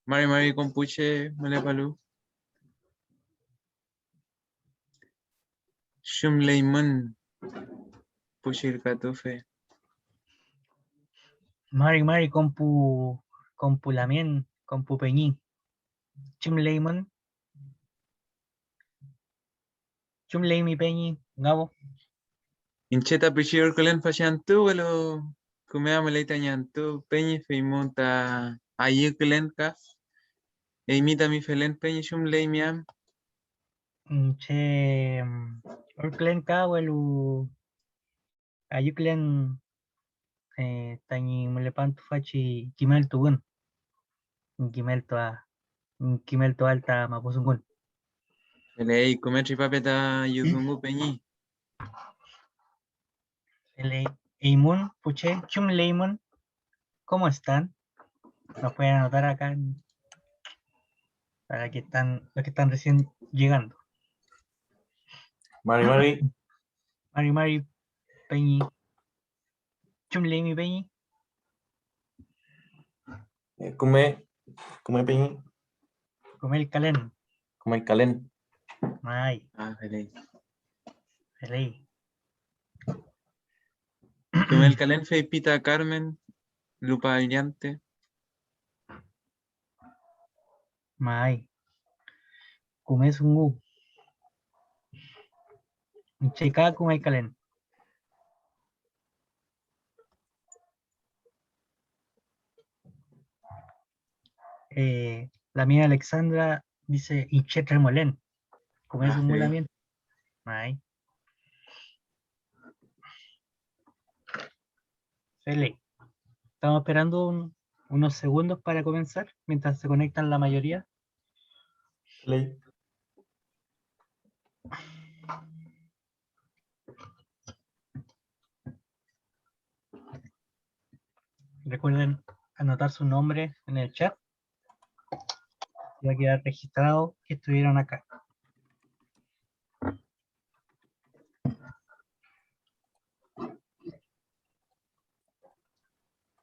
Mari kompuche malepalu. Shum lemon pushir katufe. Mari kompu lamien, kompu peñi. Chum lemon. Chum mi peñi, Gabo. Incheta pushir kulen fashantu walo kumea maleta nyantu peñi feimonta ayukulen ka. Eimita mi felen peñi shum lemiam. Che Orklen Kawelu Ayuklen Tani Mulepantu Fachi Kimel Tugun Kimel to Alta Mapusungun. Felei kumetri papeta yusungu peñi. Eimun Puche Chum Lemon, ¿cómo están? Nos pueden anotar acá para que los que están recién llegando. Mari Mari Peñi. Chum Lemi Peñi. Kume peñi, Comel Calen. kume calen. Ay, Ah, felei. Felei. Kumel kalen fe pita Carmen. Lupa Allante. Mai. Kumesungu. Checa Kumel Calen. La mía Alexandra dice Inchet Remolen. Kumesungu sí. también. Mai. Felei. Estamos esperando unos segundos para comenzar mientras se conectan la mayoría. Ley. Recuerden anotar su nombre en el chat. Y va a quedar registrado que estuvieron acá.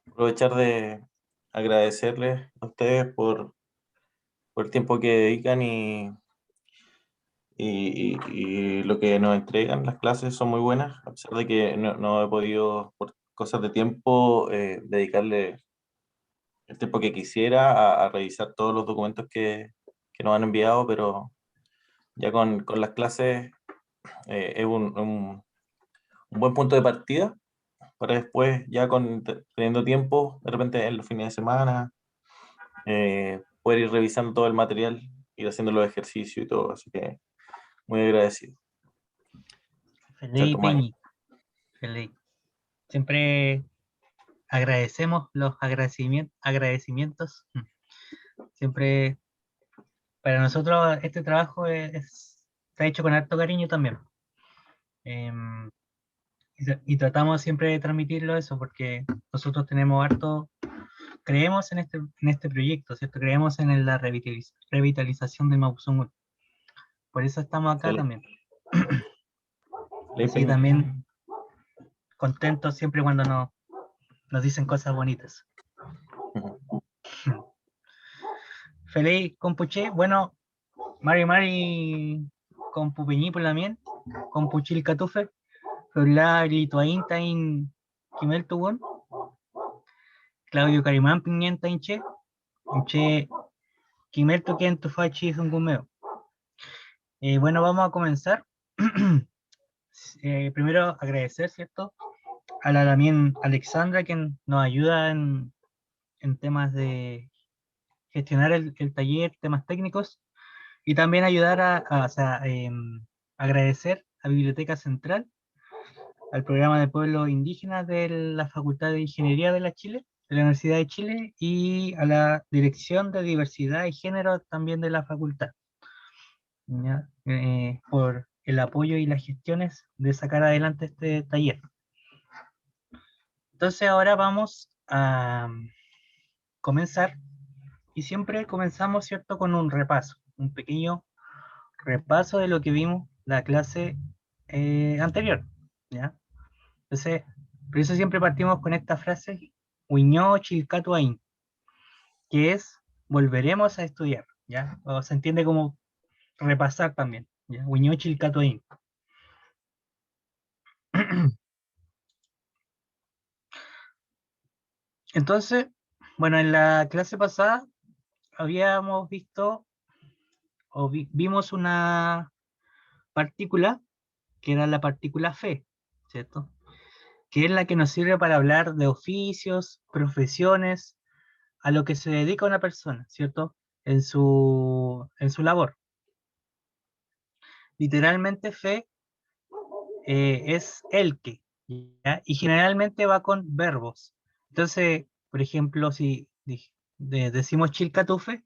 Aprovechar de agradecerles a ustedes por el tiempo que dedican y lo que nos entregan. Las clases son muy buenas, a pesar de que no he podido, por cosas de tiempo, dedicarle el tiempo que quisiera a revisar todos los documentos que nos han enviado, pero ya con las clases es un buen punto de partida para después, ya teniendo tiempo, de repente en los fines de semana, poder ir revisando todo el material, ir haciendo los ejercicios y todo, así que muy agradecido. Felei Chato, Mike. Peñi. Felei. Siempre agradecemos los agradecimientos. Siempre para nosotros este trabajo está hecho con harto cariño también. Y tratamos siempre de transmitirlo eso porque nosotros tenemos creemos en este proyecto, ¿cierto? Creemos en la revitalización de Mapuzungún. Por eso estamos acá Excelente. también. Ley Así Peña. también contentos siempre cuando nos dicen cosas bonitas. Ujú. Feliz Compuche, bueno, Mari Compupeñi por la mien, Compuchil Catufe, Florlari Tuaintain Kimel Tugun, Claudio Carimán Pimienta Inche, Kimel Tuquien Tufachi Zungumeo. Bueno, vamos a comenzar. Primero agradecer, ¿cierto? A la también Alexandra, quien nos ayuda en temas de gestionar el taller, temas técnicos, y también ayudar agradecer a Biblioteca Central, al programa de pueblos indígenas de la Facultad de Ingeniería de la Universidad de Chile, y a la Dirección de Diversidad y Género también de la facultad, ¿ya? Por el apoyo y las gestiones de sacar adelante este taller. Entonces ahora vamos a comenzar, y siempre comenzamos, ¿cierto?, con un repaso, un pequeño repaso de lo que vimos la clase anterior, ¿ya? Entonces, por eso siempre partimos con esta frase Uñó Chilcatuain, que es volveremos a estudiar, ¿ya? O se entiende como repasar también, ¿ya? Uñó Chilcatuain. Entonces, bueno, en la clase pasada habíamos visto o vimos una partícula que era la partícula fe, ¿cierto? Que es la que nos sirve para hablar de oficios, profesiones, a lo que se dedica una persona, ¿cierto? En su labor. Literalmente fe es el que, ¿ya? Y generalmente va con verbos. Entonces, por ejemplo, si decimos chilcatufe,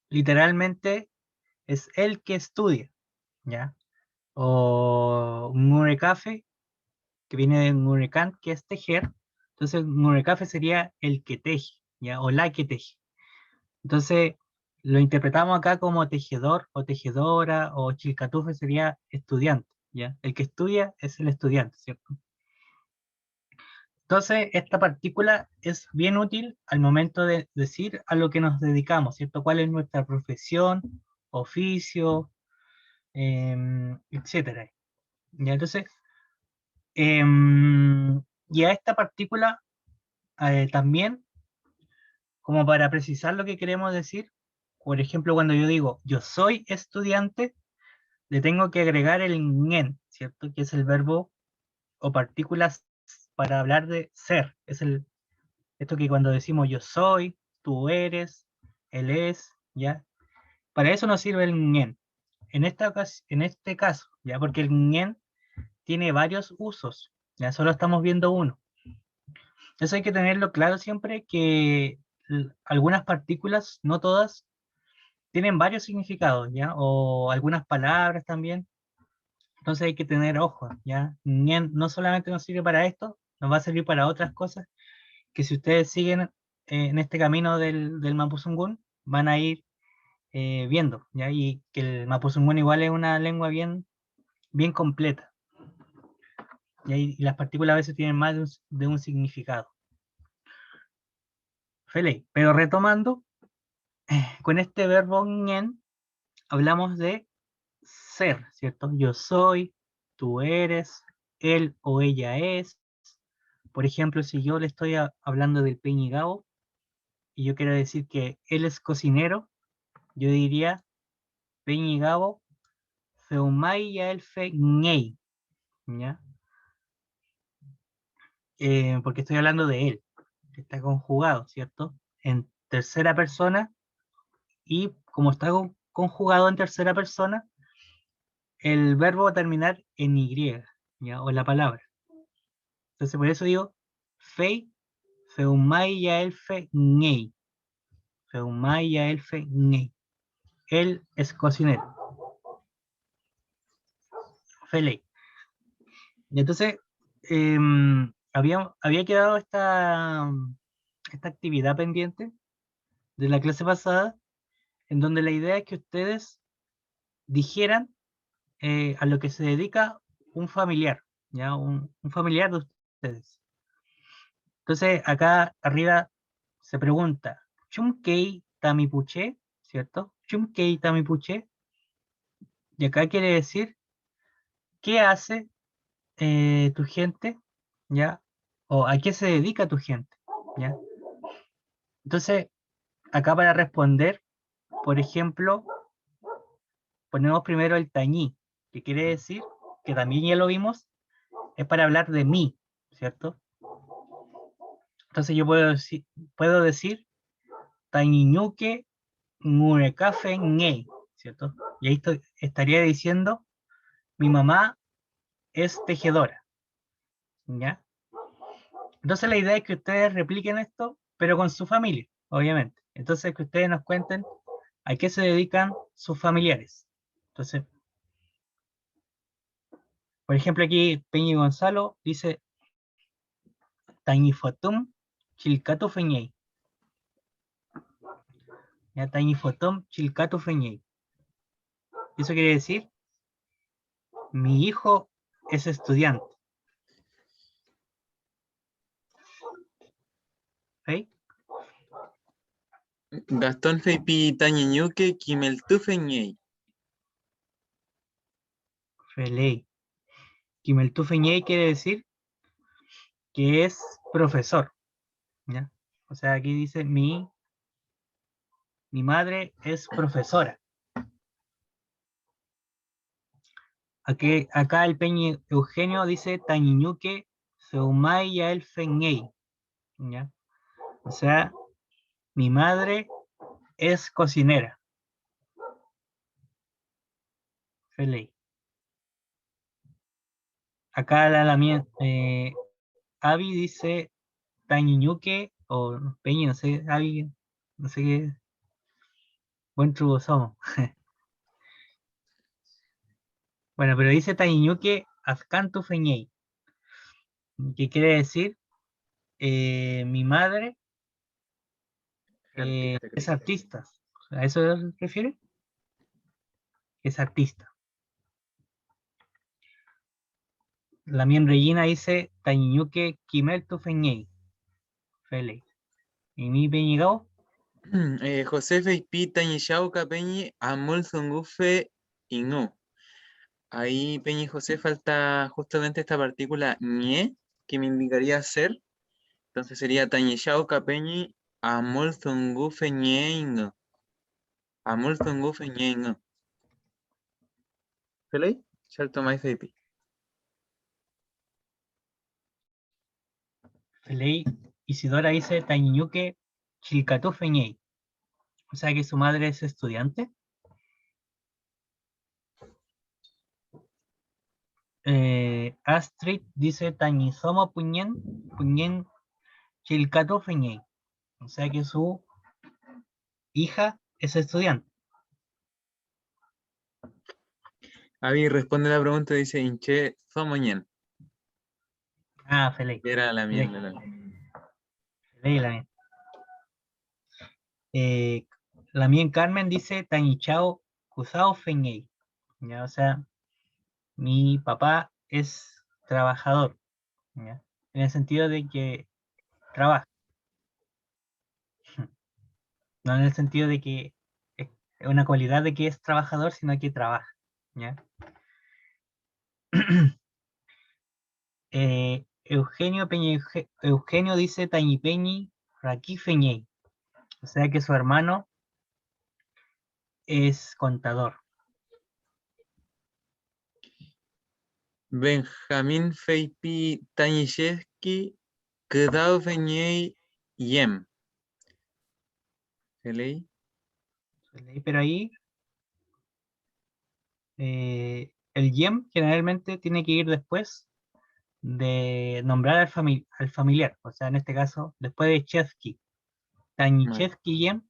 literalmente es el que estudia, ¿ya? O murecafe, que viene de murecan, que es tejer. Entonces, murecafe sería el que teje, ¿ya? O la que teje. Entonces, lo interpretamos acá como tejedor o tejedora, o chilcatufe sería estudiante, ¿ya? El que estudia es el estudiante, ¿cierto? Entonces, esta partícula es bien útil al momento de decir a lo que nos dedicamos, ¿cierto? ¿Cuál es nuestra profesión, oficio, etcétera? ¿Ya? Entonces, y a esta partícula también, como para precisar lo que queremos decir, por ejemplo, cuando yo digo yo soy estudiante, le tengo que agregar el ñen, ¿cierto? Que es el verbo o partículas para hablar de ser. Es esto que cuando decimos yo soy, tú eres, él es, ¿ya? Para eso nos sirve el ñen. En este caso, ¿ya? Porque el ñen tiene varios usos, ya solo estamos viendo uno. Eso hay que tenerlo claro siempre que algunas partículas, no todas, tienen varios significados, ¿ya? O algunas palabras también. Entonces hay que tener ojo, ¿ya? No solamente nos sirve para esto, nos va a servir para otras cosas que si ustedes siguen en este camino del Mapuzungún, van a ir viendo, ¿ya? Y que el Mapuzungún igual es una lengua bien completa. Y las partículas a veces tienen más de un significado. Fele, pero retomando, con este verbo ñen, hablamos de ser, ¿cierto? Yo soy, tú eres, él o ella es. Por ejemplo, si yo le estoy hablando del Peñigao y yo quiero decir que él es cocinero, yo diría Peñigao feumai ya el fe ñei, ¿ya? Porque estoy hablando de él, que está conjugado, ¿cierto? En tercera persona, y como está conjugado en tercera persona, el verbo va a terminar en Y, ¿ya? O la palabra. Entonces, por eso digo, fei, feumai ya el fe ñei. Feumai ya el fe ñei. Él es cocinero. Felei. Y entonces, había quedado esta actividad pendiente de la clase pasada, en donde la idea es que ustedes dijeran a lo que se dedica un familiar, ¿ya? Un familiar de ustedes. Entonces, acá arriba se pregunta, Chumkei Tamipuche, ¿cierto? Chumkei Tamipuche, y acá quiere decir, ¿qué hace tu gente? ¿Ya? O ¿a qué se dedica tu gente? ¿Ya? Entonces, acá para responder, por ejemplo, ponemos primero el tañí, que quiere decir, que también ya lo vimos, es para hablar de mí, ¿cierto? Entonces yo puedo decir tañiñuque ngurekafe ngey, ¿cierto? Y ahí estaría diciendo, mi mamá es tejedora, ¿ya? Entonces la idea es que ustedes repliquen esto, pero con su familia, obviamente. Entonces que ustedes nos cuenten a qué se dedican sus familiares. Entonces, por ejemplo, aquí Peña y Gonzalo dice Tañifotum Chilcatu Feñey. Ya Tañifotum Chilcatu Feñey. Eso quiere decir, mi hijo es estudiante. Gastón Feipi Tañeñuque Kimeltu Feñey. Feley. Kimeltufeñey quiere decir que es profesor, ¿ya? O sea, aquí dice mi madre es profesora. Aquí, acá el Peñi Eugenio dice Tañiñuque Seumay Yael Feñey, ¿ya? O sea, mi madre es cocinera. Feley. Acá la mía, Avi dice Tañiñuque o Peñi, no sé, Avi, no sé qué. Buen truco somos. Bueno, pero dice Tañiñuque Azcantu Feñey, que quiere decir mi madre es artista. ¿A eso se refiere? Es artista. La mía Regina dice Tañiñuque Kimeltu Feñey. Feley. ¿Y mi Peñigao? José Feipi Tañechauca Peñi Amul Zungufe Inu. Ahí Peñi José falta justamente esta partícula ñe que me indicaría ser. Entonces sería Tañechauca Peñi Amul Zungufe ñe Inu. Amul Zungufe ñe Inu. ¿Feley? Salto más Feipi. Feley. Isidora dice Tañiñuque Chilcatú Feñey. O sea que su madre es estudiante. Astrid dice Tañizomo Puñen Chilcatú Feñey. O sea que su hija es estudiante. Avi responde la pregunta y dice Inche Zomoñen. Ah, Feley. Era la Feley. mía. Feley la mía. La mía en Carmen dice Tañichao Cusao Feñey. ¿Ya? O sea, mi papá es trabajador. ¿Ya? En el sentido de que trabaja. No en el sentido de que es una cualidad de que es trabajador, sino que trabaja. ¿Ya? Eugenio Peña, Eugenio dice Tañipeñi Raqui Feñey. O sea que su hermano es contador. Benjamín Feipi Tañiszewski Kedao Feñey Yem. ¿Feley? Pero ahí el yem generalmente tiene que ir después de nombrar al familiar. O sea, en este caso, después de Chevsky. Tañichevsky yem,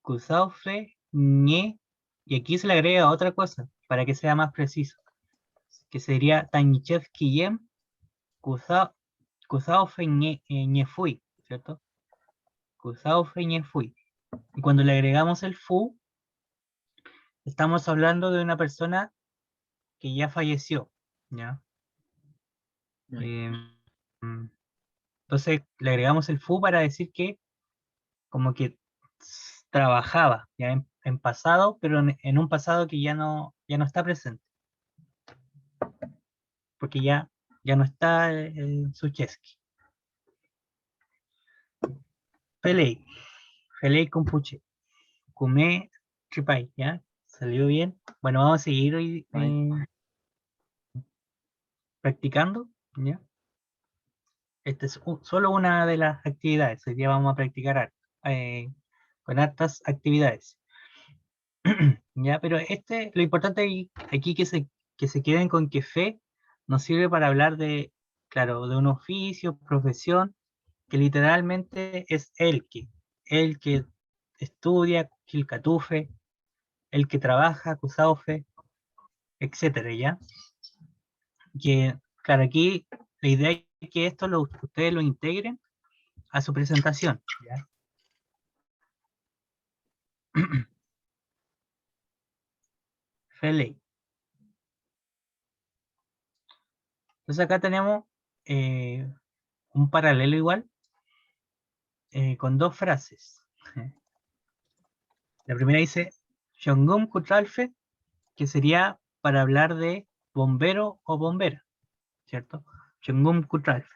Kusaufre, ñe, y aquí se le agrega otra cosa para que sea más preciso, que sería Tañichevsky yem, Kusaufre ñefui, ¿cierto? Kusaufre ñefui. Y cuando le agregamos el fu, estamos hablando de una persona que ya falleció, ¿ya? Eh, mm, entonces le agregamos el fu para decir que como que trabajaba ya en pasado, pero en un pasado que ya no está presente, porque ya no está Suchesky. Feley, Feley con Puche, Kume Tripay, ¿ya? ¿Salió bien? Bueno, vamos a seguir hoy practicando, ¿ya? Esta es solo una de las actividades, hoy día vamos a practicar con hartas actividades. Ya, pero lo importante aquí que se queden con que fe nos sirve para hablar de, claro, de un oficio, profesión, que literalmente es el que estudia, Kilcatufe, el que trabaja, Cusaufe, etcétera, ¿ya? Que, claro, aquí la idea es que ustedes lo integren a su presentación, ¿ya? Feley. Entonces acá tenemos un paralelo igual con dos frases. La primera dice Shongum Kutralfe, que sería para hablar de bombero o bombera, ¿cierto? Shongum Kutralfe.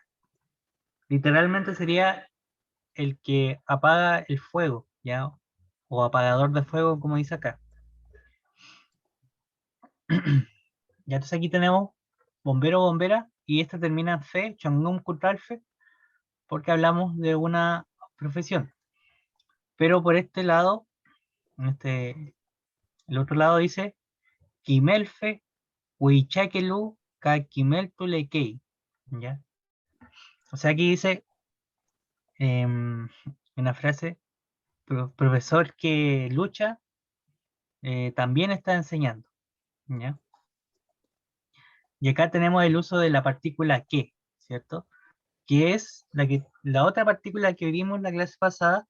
Literalmente sería el que apaga el fuego, ¿ya? O apagador de fuego, como dice acá. Ya, entonces aquí tenemos bombero o bombera, y esta termina en fe, Shongum Kutralfe, porque hablamos de una profesión. Pero por este lado, el otro lado dice Kimelfe Huichakelu Ka Kimeltulekei. ¿Ya? O sea, aquí dice una frase, profesor que lucha también está enseñando. ¿Ya? Y acá tenemos el uso de la partícula que, ¿cierto? Que es la otra partícula que vimos en la clase pasada,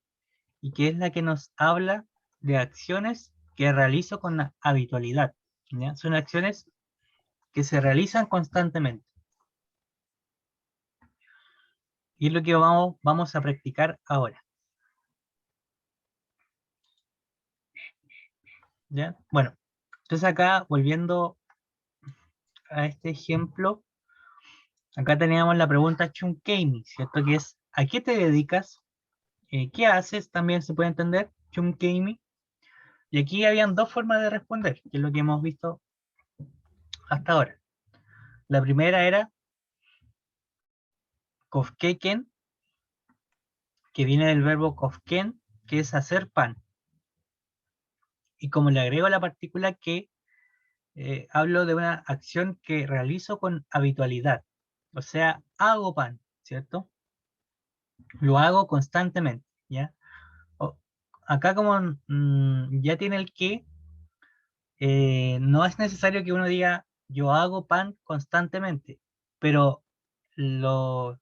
y que es la que nos habla de acciones que realizo con la habitualidad. ¿Ya? Son acciones que se realizan constantemente. Y es lo que vamos a practicar ahora. ¿Ya? Bueno, entonces acá, volviendo a este ejemplo, acá teníamos la pregunta Chunkeimi, ¿cierto? Que es, ¿a qué te dedicas? ¿Qué haces? También se puede entender, Chunkeimi. Y aquí habían dos formas de responder, que es lo que hemos visto hasta ahora. La primera era Kofkeken, que viene del verbo kofken, que es hacer pan. Y como le agrego la partícula que, hablo de una acción que realizo con habitualidad. O sea, hago pan, ¿cierto? Lo hago constantemente, ¿ya? O- Acá como ya tiene el que, no es necesario que uno diga yo hago pan constantemente, pero lo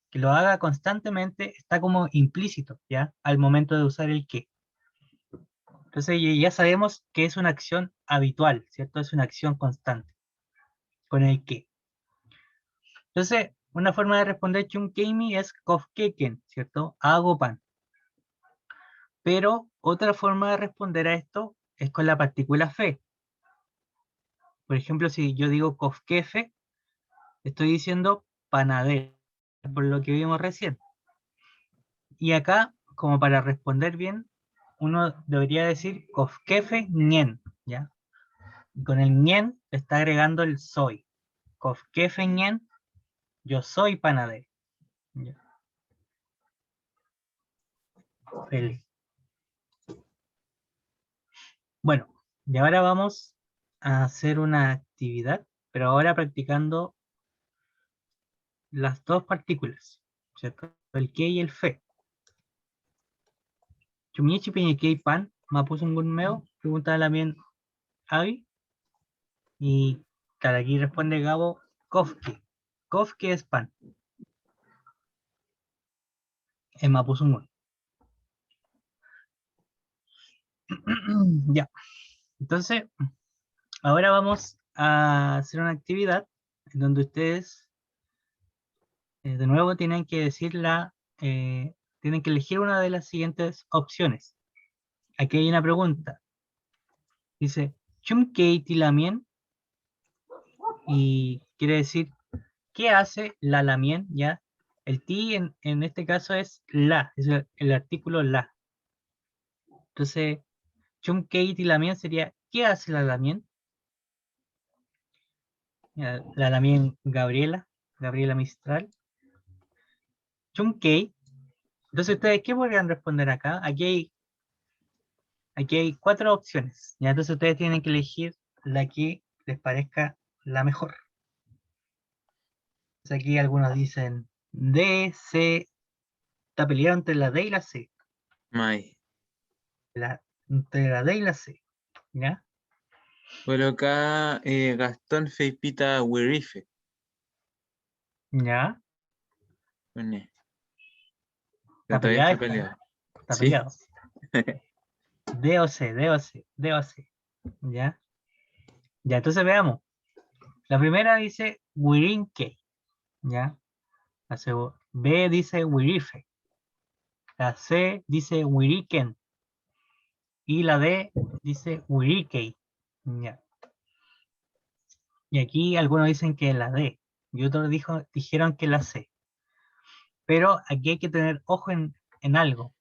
que lo haga constantemente está como implícito, ¿ya? Al momento de usar el que. Entonces ya sabemos que es una acción habitual, ¿cierto? Es una acción constante con el que. Entonces, una forma de responder Chunkeimi es Kofkeken, ¿cierto? Hago pan. Pero otra forma de responder a esto es con la partícula fe. Por ejemplo, si yo digo Kofkefe, estoy diciendo panadero, por lo que vimos recién. Y acá, como para responder bien, uno debería decir Kofkefe Nien, ¿ya? Y con el Nien le está agregando el soy. Kofkefe Nien, yo soy panadero. ¿Ya? Feliz. Bueno, y ahora vamos a hacer una actividad, pero ahora practicando las dos partículas, ¿cierto? El que y el fe. Chumichi piñeque pan, mapusungun meo, pregunta también Avi. Y claro, aquí responde Gabo, kofke. Kofke es pan. En mapusungun. Ya. Entonces, ahora vamos a hacer una actividad en donde ustedes de nuevo tienen que decir tienen que elegir una de las siguientes opciones. Aquí hay una pregunta. Dice, Chumkei tilamien, y quiere decir, ¿qué hace la lamien? ¿Ya? El ti en este caso es la, es el artículo la. Entonces, Chumkei tilamien sería, ¿qué hace la lamien? La lamien Gabriela Mistral. Chumkei. Entonces, ¿ustedes qué podrían responder acá? Aquí hay cuatro opciones. ¿Ya? Entonces, ustedes tienen que elegir la que les parezca la mejor. Entonces, aquí algunos dicen D, C, está peleado entre la D y la C. May. Entre la D y la C. ¿Ya? Bueno, acá Gastón Feipita Wirife. ¿Ya? Pone. Está Pero todavía peleada está esta, ¿eh? peleado. Está ¿Sí? peleado. D o C, D o C, D o C. ¿Ya? Ya, entonces veamos. La primera dice Wirinke. ¿Ya? La B dice Wirife. La C dice Wiriken. Y la D dice Wirikei. Ya. Y aquí algunos dicen que la D. Y otros dijeron que la C. Pero aquí hay que tener ojo en algo.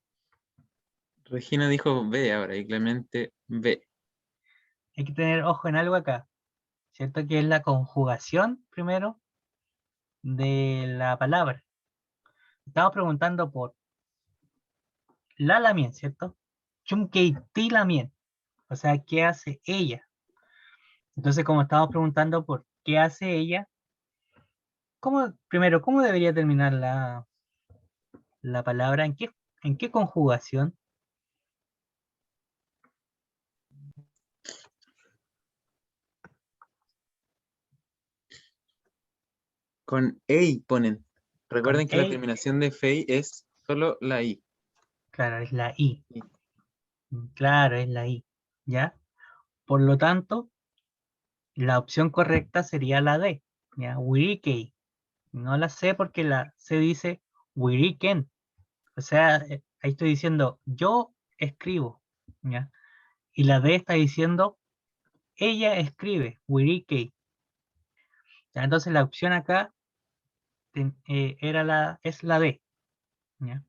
Regina dijo B ahora y Clemente B. Hay que tener ojo en algo acá. ¿Cierto? Que es la conjugación primero de la palabra. Estamos preguntando por la lamien, ¿cierto? Chumkei ti lamien. O sea, ¿qué hace ella? Entonces, como estamos preguntando por qué hace ella, primero, ¿cómo debería terminar la palabra? ¿En qué conjugación? Con EI ponen. Recuerden Con que la E, terminación de fei es solo la I. claro, es la I. I. Claro, es la I. ¿Ya? Por lo tanto, la opción correcta sería la D. ¿Ya? Wirikei. No la C porque la C dice Wiriken. O sea, ahí estoy diciendo yo escribo. ¿Ya? Y la D está diciendo ella escribe. Wirikei. ¿Ya? Entonces la opción acá es la D. ¿Ya?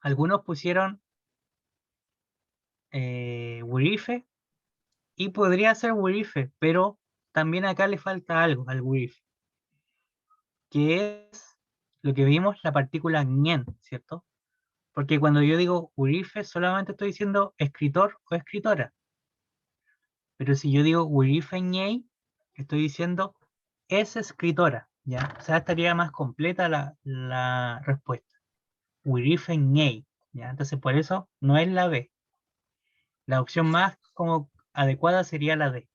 Algunos pusieron Wirife y podría ser Wirife, pero también acá le falta algo al Wirife, que es lo que vimos, la partícula ñen, ¿cierto? Porque cuando yo digo Wirife solamente estoy diciendo escritor o escritora, pero si yo digo Wirife ñei, estoy diciendo es escritora, ¿ya? O sea, estaría más completa la respuesta. Wirife ñei, ¿ya? Entonces por eso no es la B. La opción más como adecuada sería la D.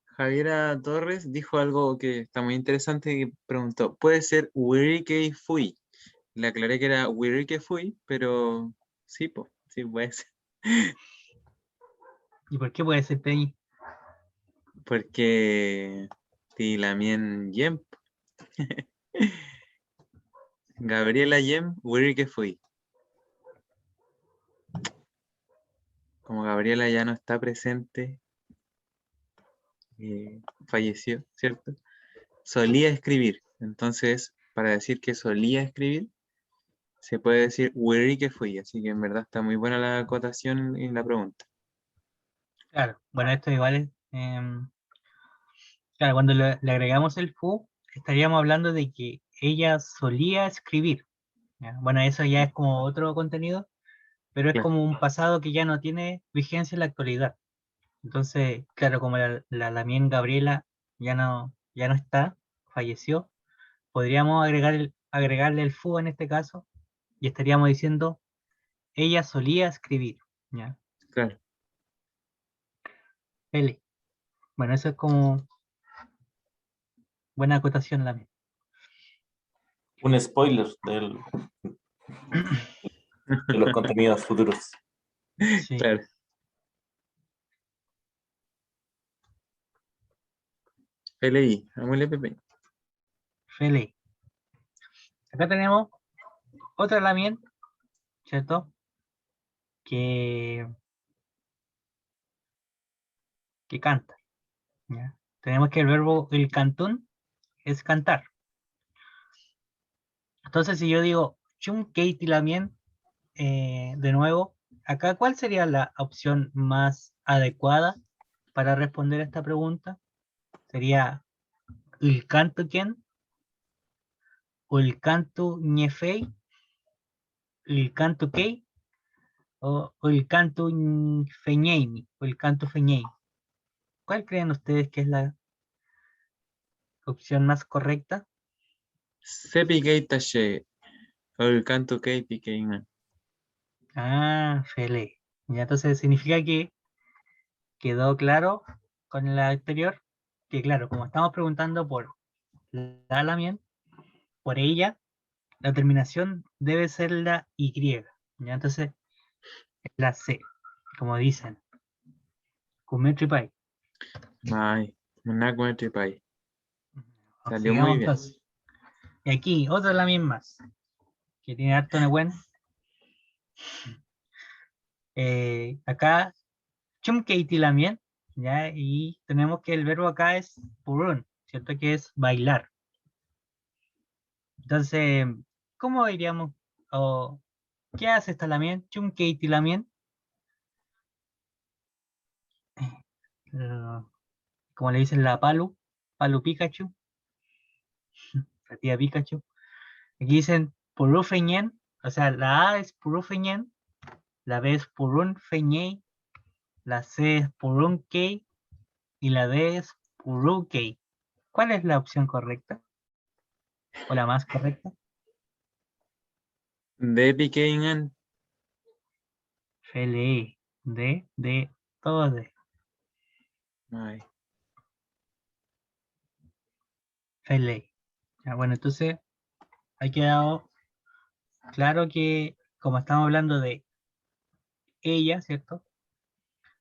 Javiera Torres dijo algo que está muy interesante y preguntó, ¿puede ser Wirike Fui? Le aclaré que era Wirike Fui, pero sí, pues, sí puede ser. ¿Y por qué puede ser PI? Porque Tilamien Yem, Gabriela Yem, Wirike Fui. Como Gabriela ya no está presente, falleció, ¿cierto? Solía escribir. Entonces, para decir que solía escribir, se puede decir Wirike Fui. Así que en verdad está muy buena la acotación y la pregunta. Claro, bueno, esto igual es. Claro, cuando le agregamos el fu, estaríamos hablando de que ella solía escribir. ¿Ya? Bueno, eso ya es como otro contenido, pero es Claro. como un pasado que ya no tiene vigencia en la actualidad. Entonces, claro, como la Lamien Gabriela ya no está, falleció, podríamos agregarle el fu en este caso y estaríamos diciendo ella solía escribir. ¿Ya? Claro. L. Bueno, eso es como buena acotación la mía. Un spoiler de los contenidos futuros. Sí, Claro. LI, Amuele Pepe. Fele. Acá tenemos otra Lamien, ¿cierto? Que, que canta. ¿Ya? Tenemos que el verbo el cantún es cantar. Entonces, si yo digo Chum Katie Lamien, de nuevo, acá, ¿cuál sería la opción más adecuada para responder a esta pregunta? ¿Sería el canto quién? ¿O el canto ñefei? ¿El canto kei? ¿O el canto feñeimi? ¿O el canto feñei? ¿Cuál creen ustedes que es la opción más correcta? Sepi Keitache. O el canto Keipi Keiman. Ah, Fele. Ya entonces significa que quedó claro con la anterior, que claro, como estamos preguntando por la Lamien, por ella, la terminación debe ser la Y. Ya entonces es la C, como dicen. Kumetripai. Ay, Managua Tripai. Salió Sigamos muy bien. entonces. Y aquí, otra Lamien más, que tiene harto Nehuen. Acá, chumkeitilamien, ¿ya? Y tenemos que el verbo acá es purun, ¿cierto? Que es bailar. Entonces, ¿cómo diríamos? O, ¿qué hace esta lamien? Chumkeitilamien. Como le dicen la Palu Pikachu, la tía Pikachu. Aquí dicen Purufeñen, o sea, la A es Purufeñen, la B es Purun Feñei, la C es Purun Kei y la D es Puru Kei. ¿Cuál es la opción correcta? ¿O la más correcta? De Piqueñan. FLE, D, todo D, Ay. FLE. Ya, bueno, entonces ha quedado claro que como estamos hablando de ella, ¿cierto?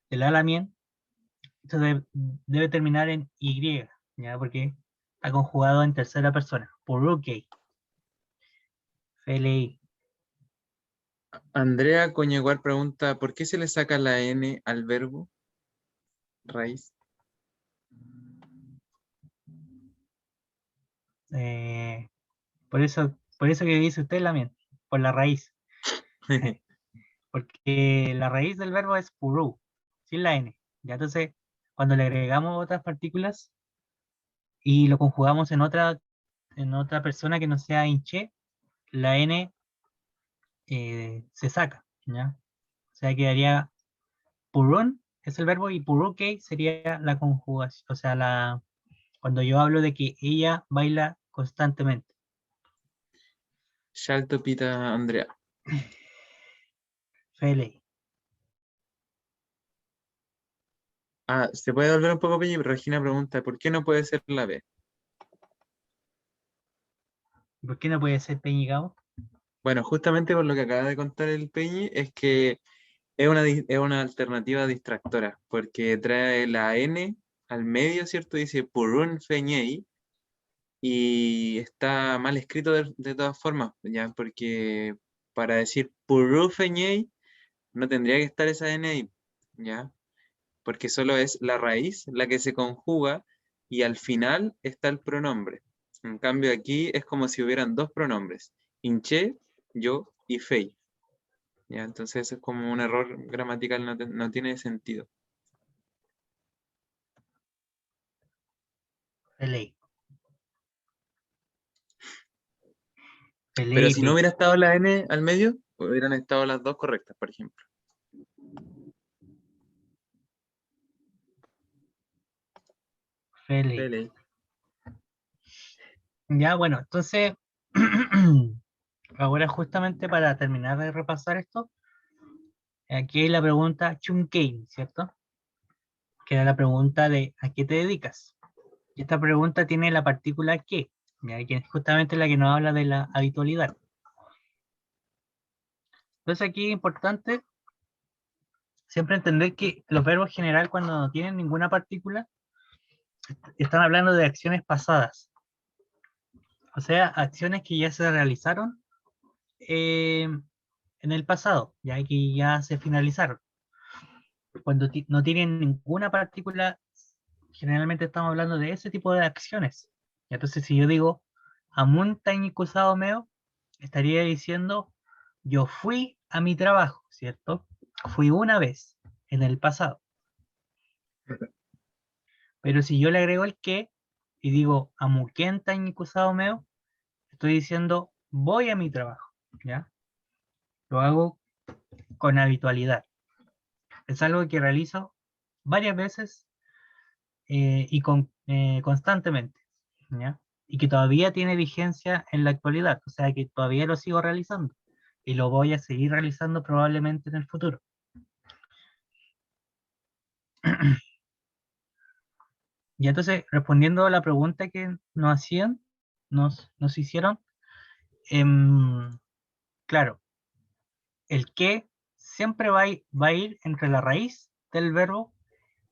El alamien, esto debe terminar en Y, ¿ya? Porque está conjugado en tercera persona. Purukei. FLI. Andrea Coñeguar pregunta, ¿por qué se le saca la N al verbo raíz? Por eso que dice usted lamien, por la raíz. Porque la raíz del verbo es puru, sin la N. ¿Ya? Entonces, cuando le agregamos otras partículas y lo conjugamos en otra persona que no sea inche, la N se saca, ¿ya? O sea, quedaría purun es el verbo y purukei sería la conjugación, o sea, cuando yo hablo de que ella baila constantemente. Shalto pita Andrea. Fele. Ah, se puede volver un poco peña, pero Regina pregunta, ¿por qué no puede ser la B? ¿Por qué no puede ser Peñigao? Bueno, justamente por lo que acaba de contar el Peñi, es que es una alternativa distractora, porque trae la N al medio, ¿cierto? Dice Purun Feñei, y está mal escrito de todas formas, ¿ya? Porque para decir Purun Feñei no tendría que estar esa N ahí, ¿ya? Porque solo es la raíz la que se conjuga y al final está el pronombre. En cambio aquí es como si hubieran dos pronombres, Inche, yo y Fei. ¿Ya? Entonces es como un error gramatical, no tiene sentido. Fele. Pero si no Felipe. hubiera estado la N al medio, hubieran estado las dos correctas, por ejemplo. Fele. Pele. Ya, bueno, entonces, ahora justamente para terminar de repasar esto, aquí hay la pregunta Chunkein, ¿cierto? Que era la pregunta de ¿a qué te dedicas? Y esta pregunta tiene la partícula que, ya que es justamente la que nos habla de la habitualidad. Entonces aquí es importante siempre entender que los verbos general cuando no tienen ninguna partícula están hablando de acciones pasadas. O sea, acciones que ya se realizaron en el pasado, ya que ya se finalizaron. Cuando no tienen ninguna partícula, generalmente estamos hablando de ese tipo de acciones. Y entonces, si yo digo Amun Tainí Kusao Meo, estaría diciendo yo fui a mi trabajo, ¿cierto? Fui una vez en el pasado. Pero si yo le agrego el que y digo Amuken Tainí Kusao Meo, estoy diciendo voy a mi trabajo, ¿ya? Lo hago con habitualidad. Es algo que realizo varias veces y constantemente, ¿ya? Y que todavía tiene vigencia en la actualidad, o sea que todavía lo sigo realizando y lo voy a seguir realizando probablemente en el futuro. Y entonces, respondiendo a la pregunta que nos hacían, nos hicieron, em, claro, el que siempre va a ir entre la raíz del verbo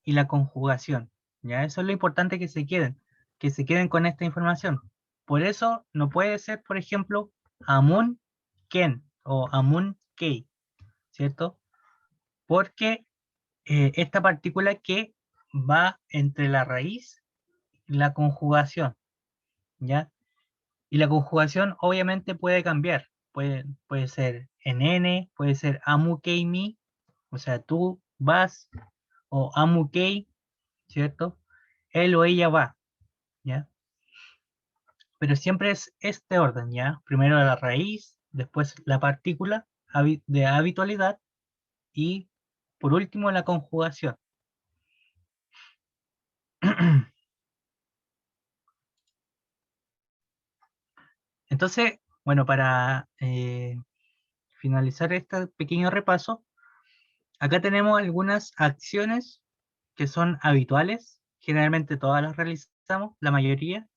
y la conjugación. ¿Ya? Eso es lo importante que se queden con esta información. Por eso no puede ser, por ejemplo, Amun Ken o Amun Kei, ¿cierto? porque esta partícula que va entre la raíz y la conjugación, ¿ya? Y la conjugación obviamente puede cambiar, puede ser en N, puede ser amu kei mi, o sea, tú vas, o amu kei, ¿cierto? Él o ella va, ¿ya? Pero siempre es este orden, ¿ya? Primero la raíz, después la partícula de habitualidad y por último la conjugación. Entonces, bueno, para finalizar este pequeño repaso, acá tenemos algunas acciones que son habituales, generalmente todas las realizamos, la mayoría,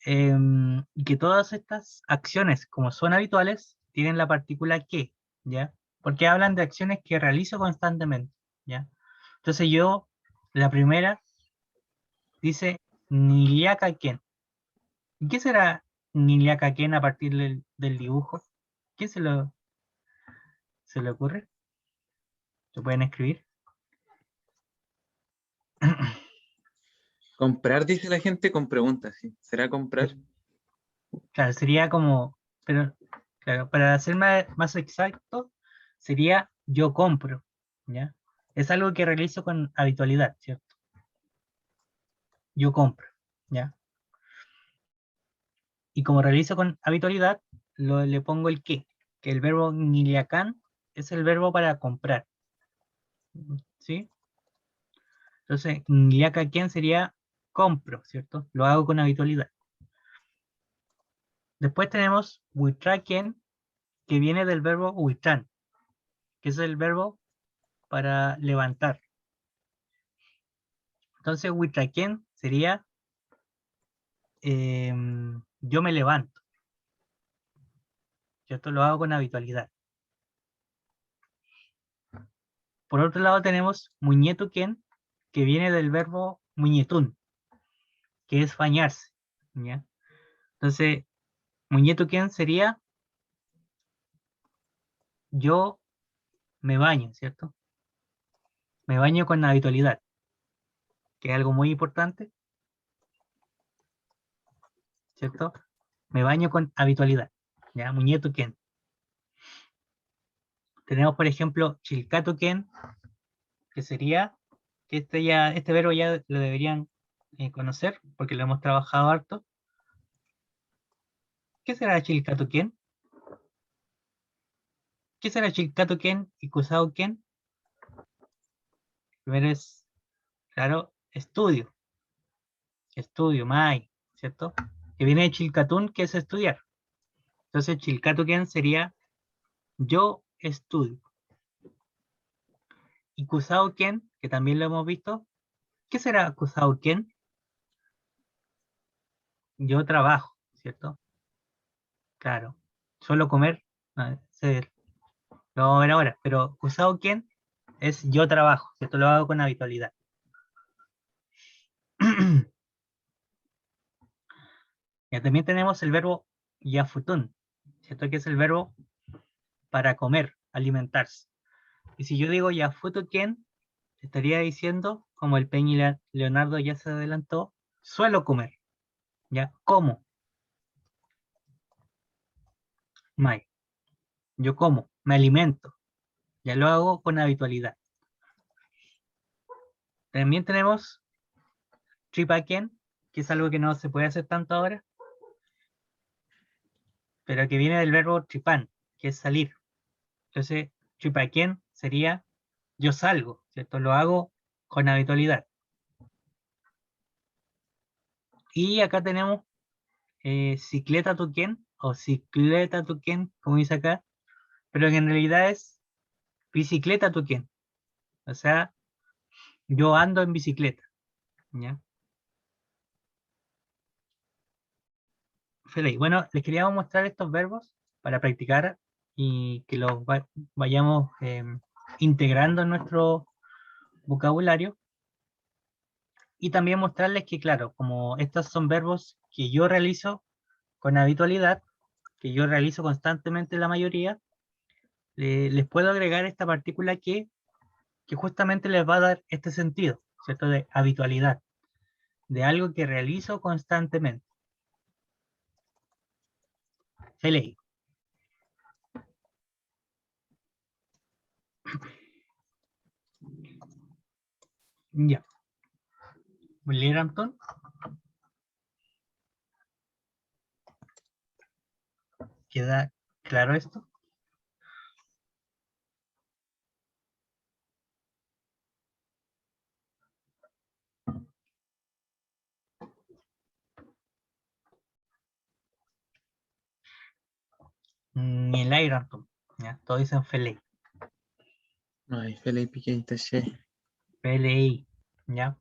y que todas estas acciones, como son habituales, tienen la partícula que, ¿ya? Porque hablan de acciones que realizo constantemente, ¿ya? Entonces yo, la primera, dice Niliaka-ken. ¿Y qué será Niliaka-ken a partir del dibujo? ¿Qué se le ocurre? ¿Se pueden escribir? Comprar, dice la gente, con preguntas, ¿sí? ¿Será comprar? Claro, sería como, pero claro, para ser más exacto, sería yo compro, ¿ya? Es algo que realizo con habitualidad, ¿cierto? Yo compro, ¿ya? Y como realizo con habitualidad, le pongo el que el verbo niliakan es el verbo para comprar, ¿sí? Entonces, niliaka-ken sería compro, ¿cierto? Lo hago con habitualidad. Después tenemos witraken, que viene del verbo witran, que es el verbo para levantar. Entonces, witraken sería yo me levanto, ¿cierto? Lo hago con habitualidad. Por otro lado tenemos muñetuken, que viene del verbo muñetun, que es bañarse, ¿ya? Entonces, muñetuken sería yo me baño, ¿cierto? Me baño con habitualidad, que es algo muy importante, ¿cierto? Me baño con habitualidad, ¿ya? Muñetuken. Tenemos, por ejemplo, chilcatuken, que sería, que este verbo ya lo deberían conocer, porque lo hemos trabajado harto. ¿Qué será chilcatuken? ¿Qué será chilcatuken y kusauken? Primero es, claro, estudio, mai, ¿cierto? Que viene de chilcatún, que es estudiar. Entonces, chilcatuken sería yo estudio. Y kusauken, que también lo hemos visto, ¿qué será kusauken? Yo trabajo, ¿cierto? Claro. Solo comer, lo vamos a ver ahora, pero kusauken es yo trabajo, ¿cierto? Lo hago con habitualidad. Ya también tenemos el verbo yafutun, ¿cierto? Que es el verbo para comer, alimentarse. Y si yo digo yafutuken, estaría diciendo, como el Peñi Leonardo ya se adelantó, suelo comer, ¿ya? Como, mai, yo como, me alimento, ya lo hago con habitualidad. También tenemos tripaken, que es algo que no se puede hacer tanto ahora, pero que viene del verbo tripan, que es salir. Entonces, tripaken sería yo salgo, ¿cierto? Lo hago con habitualidad. Y acá tenemos cicleta tuken o cicleta tuken, como dice acá, pero que en realidad es bicicleta tuken. O sea, yo ando en bicicleta, ¿ya? Feliz. Bueno, les queríamos mostrar estos verbos para practicar y que los vayamos integrando en nuestro vocabulario. Y también mostrarles que, claro, como estos son verbos que yo realizo con habitualidad, que yo realizo constantemente la mayoría, les puedo agregar esta partícula que que justamente les va a dar este sentido, ¿cierto? De habitualidad, de algo que realizo constantemente. Se lee. Ya. ¿Voy a leer, Antón? ¿Queda claro esto? Ni el aire, Antón. ¿Ya? Todos dicen Feley. Ay, Felipe Piqueita, che. Feley. ¿Ya?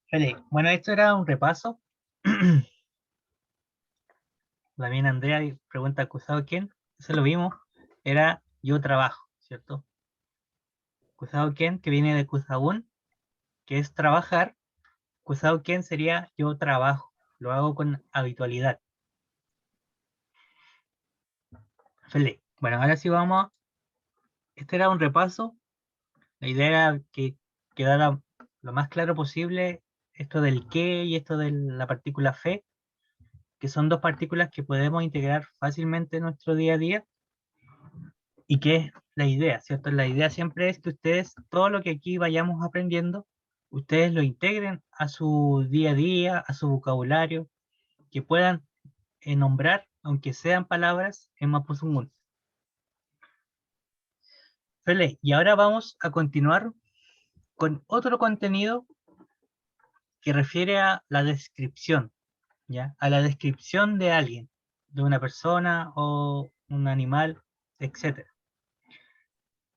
Feley. Bueno, esto era un repaso. También Andrea pregunta acusado quién. Eso lo vimos. Era yo trabajo, ¿cierto? Acusado quién, que viene de Cusaún, que es trabajar. Acusado quién sería yo trabajo. Lo hago con habitualidad. Feley. Bueno, ahora sí vamos. Este era un repaso. La idea era que quedara lo más claro posible esto del qué y esto de la partícula fe, que son dos partículas que podemos integrar fácilmente en nuestro día a día. ¿Y qué es la idea? ¿Cierto? La idea siempre es que ustedes, todo lo que aquí vayamos aprendiendo, ustedes lo integren a su día a día, a su vocabulario, que puedan nombrar, aunque sean palabras, en Mapuzungún. Fele, y ahora vamos a continuar con otro contenido que refiere a la descripción, ¿ya? A la descripción de alguien, de una persona o un animal, etc.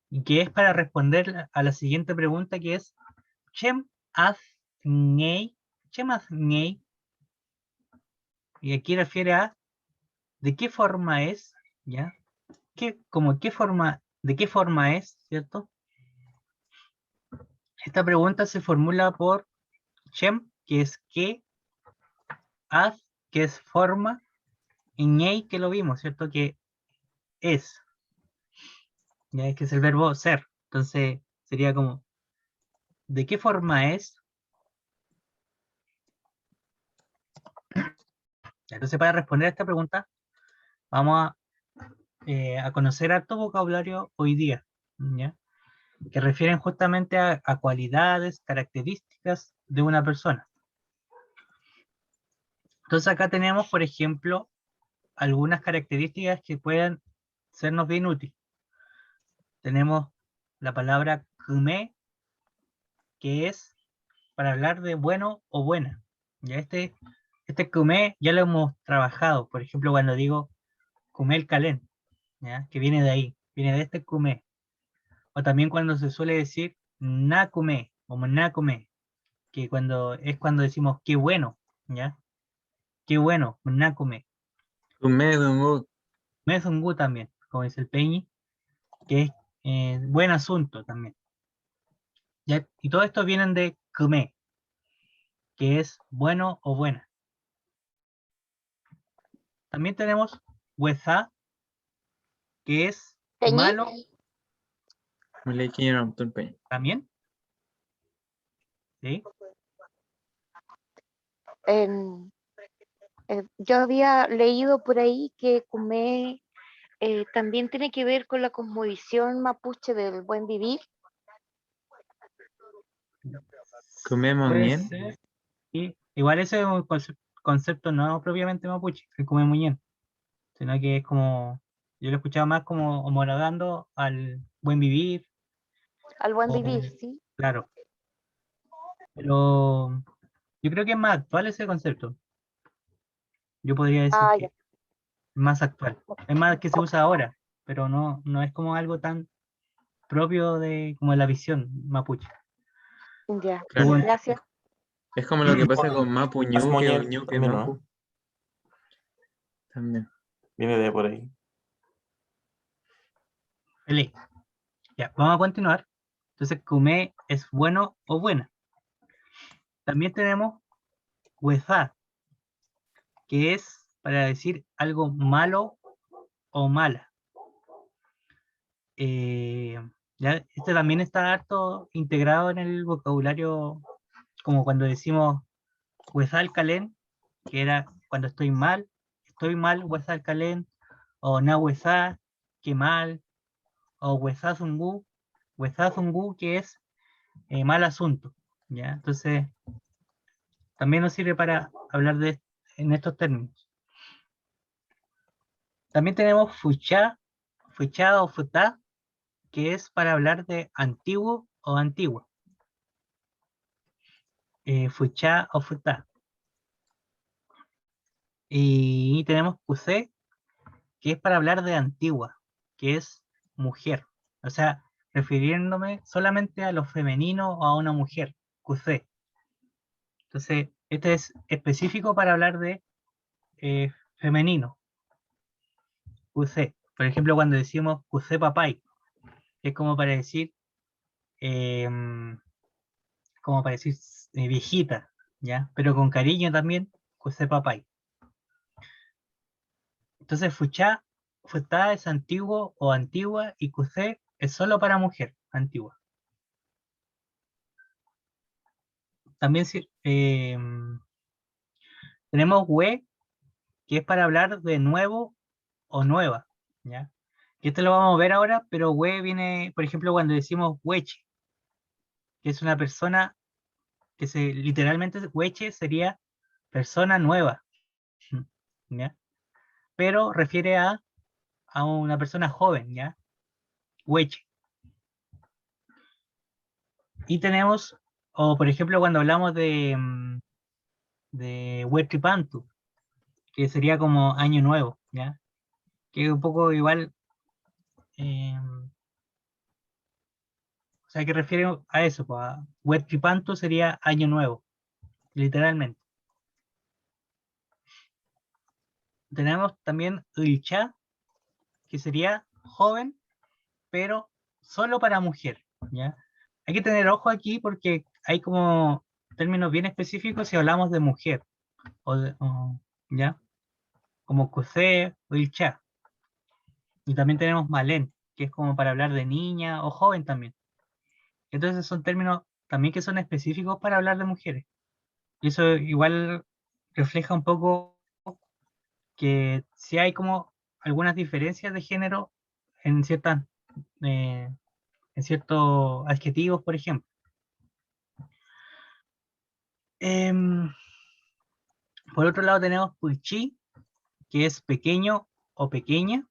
Y que es para responder a la siguiente pregunta, que es Chem az ngay, Chem az ngay, y aquí refiere a de qué forma es, ¿ya? Como qué forma, de qué forma es, ¿cierto? Esta pregunta se formula por Chem, que es qué, az, que es forma, y ngay, que lo vimos, ¿cierto? Que es, ya es que es el verbo ser. Entonces sería como, ¿de qué forma es? Entonces para responder a esta pregunta, vamos a conocer harto vocabulario hoy día, ¿ya? Que refieren justamente a cualidades, características de una persona. Entonces acá tenemos, por ejemplo, algunas características que pueden sernos bien útiles. Tenemos la palabra kume, que es para hablar de bueno o buena. Ya este kume ya lo hemos trabajado, por ejemplo, cuando digo kumel kalen, ¿ya? Que viene de ahí, viene de este kume. O también cuando se suele decir nakume o nakume, que cuando decimos qué bueno, ¿ya? Qué bueno, nakume. Kumedungu, Mezungu también, como dice el Peñi, que es buen asunto también. ¿Ya? Y todo esto vienen de kume, que es bueno o buena. También tenemos weza, que es Peñi, malo Maliki Ramton Peñ. también, ¿sí? en- yo había leído por ahí que Kumé también tiene que ver con la cosmovisión mapuche del buen vivir. Kumemo Puede Ñen, ser. Y igual ese es un concepto no propiamente mapuche, que come muy bien, sino que es como, yo lo escuchaba más como homologando al buen vivir, Al buen o, vivir, ¿sí? claro, pero yo creo que es más actual ese concepto. Yo podría decir Ah, que ya. es más actual. Es más que se usa ahora, pero no es como algo tan propio de como la visión mapuche. Ya, claro. gracias. Es como lo que pasa con Mapu Más Ñuque o Moñen Ñuque también, ¿no? Mapu. También. Viene de por ahí. Eli, ya, vamos a continuar. Entonces, comer es bueno o buena. También tenemos huezá, que es para decir algo malo o mala. ¿ya? Este también está harto integrado en el vocabulario, como cuando decimos huesal calén, que era cuando estoy mal, huesal calén, o na huesá, que mal, o huesazungu, que es mal asunto, ¿ya? Entonces, también nos sirve para hablar en estos términos. También tenemos fuchá o futá, que es para hablar de antiguo o antigua. Fuchá o futá. Y tenemos cusé, que es para hablar de antigua, que es mujer. O sea, refiriéndome solamente a lo femenino o a una mujer, cusé. Entonces, este es específico para hablar de femenino, cusé. Por ejemplo, cuando decimos cusé papay, que es em, como para decir viejita, ¿ya? Pero con cariño también, cusé papay. Entonces, futá es antiguo o antigua y cusé es solo para mujer, antigua. También tenemos we, que es para hablar de nuevo o nueva, ¿ya? Que esto lo vamos a ver ahora, pero we viene, por ejemplo, cuando decimos weche, que es una persona literalmente weche sería persona nueva, ¿ya? Pero refiere a una persona joven, ¿ya? Weche. Y tenemos, o por ejemplo, cuando hablamos de Huetripantu, que sería como año nuevo, ¿ya? Que es un poco igual, o sea, que refiere a eso, pues, a Huetripantu sería año nuevo, literalmente. Tenemos también Ilcha, que sería joven, pero solo para mujer, ¿ya? Hay que tener ojo aquí porque hay como términos bien específicos si hablamos de mujer, ¿ya? Como Cusé o Ilcha. Y también tenemos Malén, que es como para hablar de niña o joven también. Entonces son términos también que son específicos para hablar de mujeres. Y eso igual refleja un poco que sí hay como algunas diferencias de género en eh, en ciertos adjetivos, por ejemplo. Em, por otro lado tenemos Pulchi, que es pequeño o pequeña,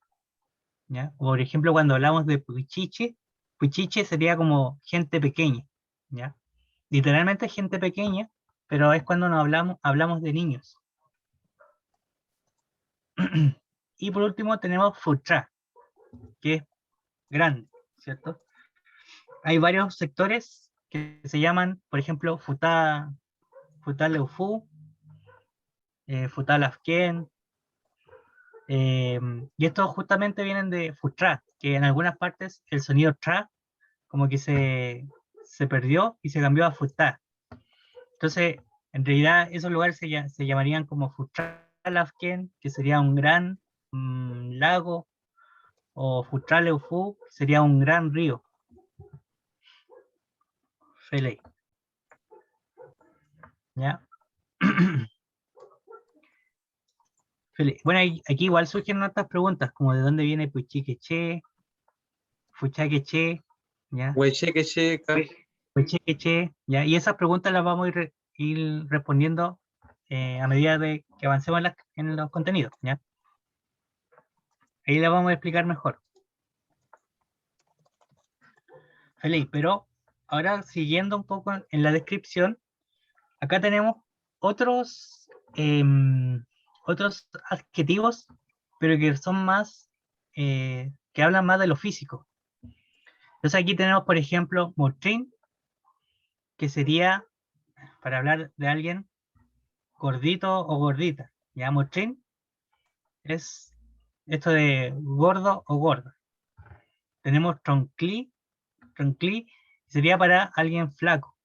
¿ya? Por ejemplo, cuando hablamos de Puchiche, Puchiche sería como gente pequeña, ¿ya? Literalmente gente pequeña, pero es cuando hablamos de niños. Y por último tenemos Futra, que es grande, ¿cierto? Hay varios sectores que se llaman, por ejemplo, Futa Leufu, Futa Lafken, y estos justamente vienen de Futra, que en algunas partes el sonido tra como que se perdió y se cambió a Futa. Entonces, en realidad esos lugares se llamarían como Futra Lafken, que sería un gran lago, o Futra Leufu, sería un gran río. Feley. ¿Ya? Bueno, aquí igual surgen otras preguntas, como de dónde viene Puchiqueche, Fuchaqueche, ¿ya? Huechequecheca. Puchiqueche, ¿ya? Y esas preguntas las vamos a ir respondiendo a medida de que avancemos en los contenidos, ¿ya? Ahí las vamos a explicar mejor. Feliz, pero ahora siguiendo un poco en la descripción, acá tenemos otros, otros adjetivos, pero que son más, que hablan más de lo físico. Entonces aquí tenemos, por ejemplo, motrin, que sería para hablar de alguien gordito o gordita. Ya motrin es esto de gordo o gorda. Tenemos troncli, sería para alguien flaco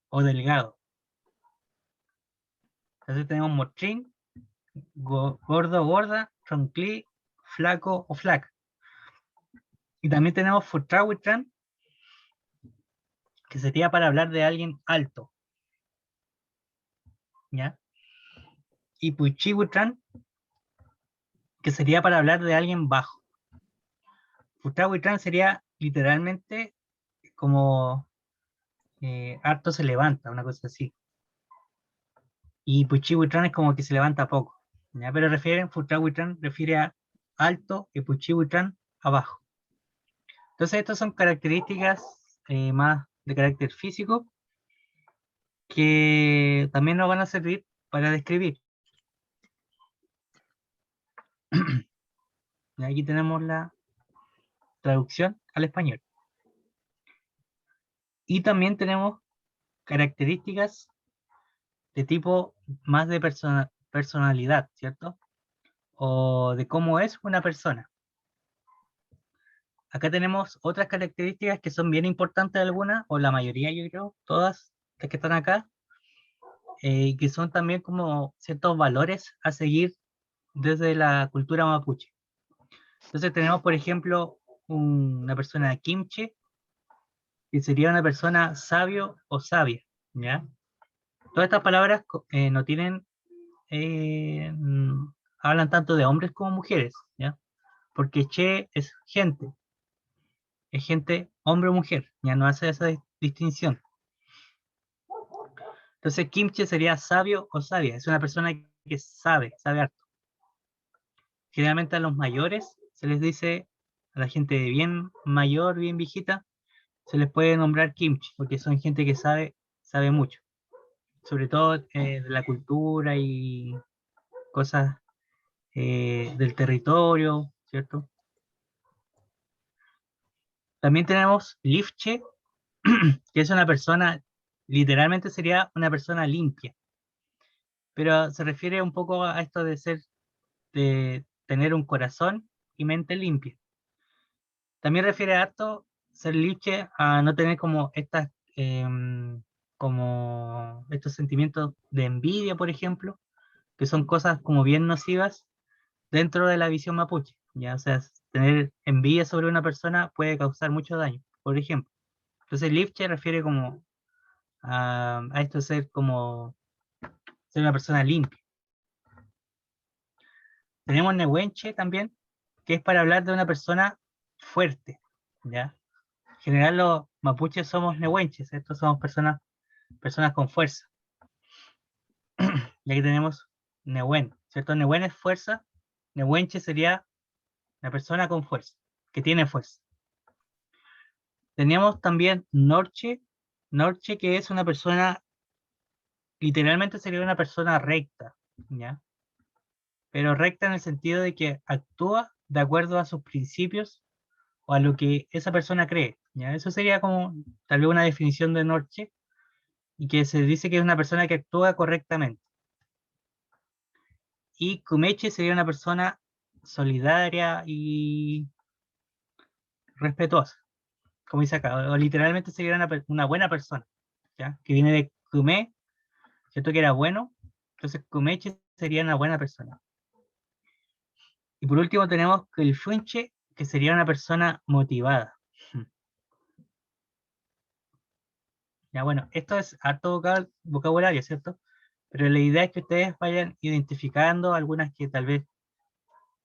o delgado. Entonces tenemos motrin, gordo o gorda, troncli, flaco o flaca. Y también tenemos Futrawitran, que sería para hablar de alguien alto, ¿ya? Y Puchiwitran, que sería para hablar de alguien bajo. Futrawitran sería literalmente como harto se levanta, una cosa así. Y Puchiwitran es como que se levanta poco, ¿ya? Pero Futrawitran refiere a alto y Puchiwitran a bajo. Entonces estas son características más de carácter físico que también nos van a servir para describir. Y aquí tenemos la traducción al español. Y también tenemos características de tipo más de personalidad, ¿cierto? O de cómo es una persona. Acá tenemos otras características que son bien importantes algunas, o la mayoría yo creo, todas las que están acá, y que son también como ciertos valores a seguir desde la cultura mapuche. Entonces tenemos, por ejemplo, una persona kimche, que sería una persona sabio o sabia, ¿ya? Todas estas palabras no tienen, hablan tanto de hombres como mujeres, ¿ya? Porque che es gente, hombre o mujer, ya no hace esa distinción. Entonces kimche sería sabio o sabia, es una persona que sabe harto. Generalmente a los mayores se les dice, a la gente bien mayor, bien viejita, se les puede nombrar kimchi, porque son gente que sabe mucho, sobre todo de la cultura y cosas del territorio, ¿cierto? También tenemos lifche, que es una persona, literalmente sería una persona limpia, pero se refiere un poco a esto de tener un corazón y mente limpia. También refiere a esto, ser liche, a no tener como estos sentimientos de envidia, por ejemplo, que son cosas como bien nocivas dentro de la visión mapuche. ¿Ya? O sea, tener envidia sobre una persona puede causar mucho daño, por ejemplo. Entonces, liche refiere como a esto ser una persona limpia. Tenemos nehuenche también, que es para hablar de una persona fuerte, ¿ya? En general los mapuches somos nehuenches, estos somos personas con fuerza. Y aquí tenemos nehuen, ¿cierto? Nehuen es fuerza, nehuenche sería la persona con fuerza, que tiene fuerza. Teníamos también norche que es una persona, literalmente sería una persona recta, ¿ya? Pero recta en el sentido de que actúa de acuerdo a sus principios o a lo que esa persona cree, ¿ya? Eso sería como tal vez una definición de norche, y que se dice que es una persona que actúa correctamente. Y kumeche sería una persona solidaria y respetuosa, como dice acá, o literalmente sería una buena persona, ¿ya? Que viene de kume, ¿cierto? Que era bueno, entonces kumeche sería una buena persona. Y por último tenemos el funche, que sería una persona motivada. Ya bueno, esto es harto vocabulario, ¿cierto? Pero la idea es que ustedes vayan identificando algunas que tal vez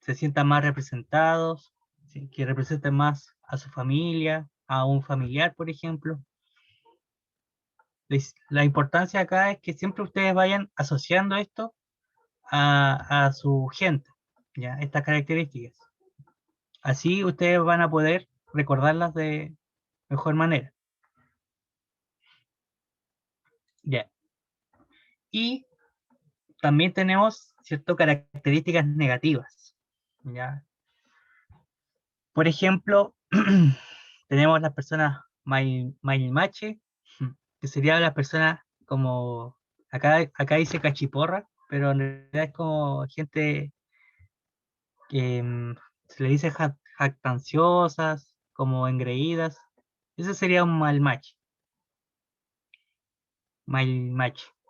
se sientan más representados, ¿sí? Que representen más a su familia, a un familiar, por ejemplo. La importancia acá es que siempre ustedes vayan asociando esto a su gente, ¿ya? Estas características. Así ustedes van a poder recordarlas de mejor manera. Ya. Y también tenemos ciertas características negativas, ¿ya? Por ejemplo, tenemos las personas mailmache, que serían las personas como, acá dice cachiporra, pero en realidad es como gente que se le dice jactanciosas, como engreídas. Ese sería un mailmache,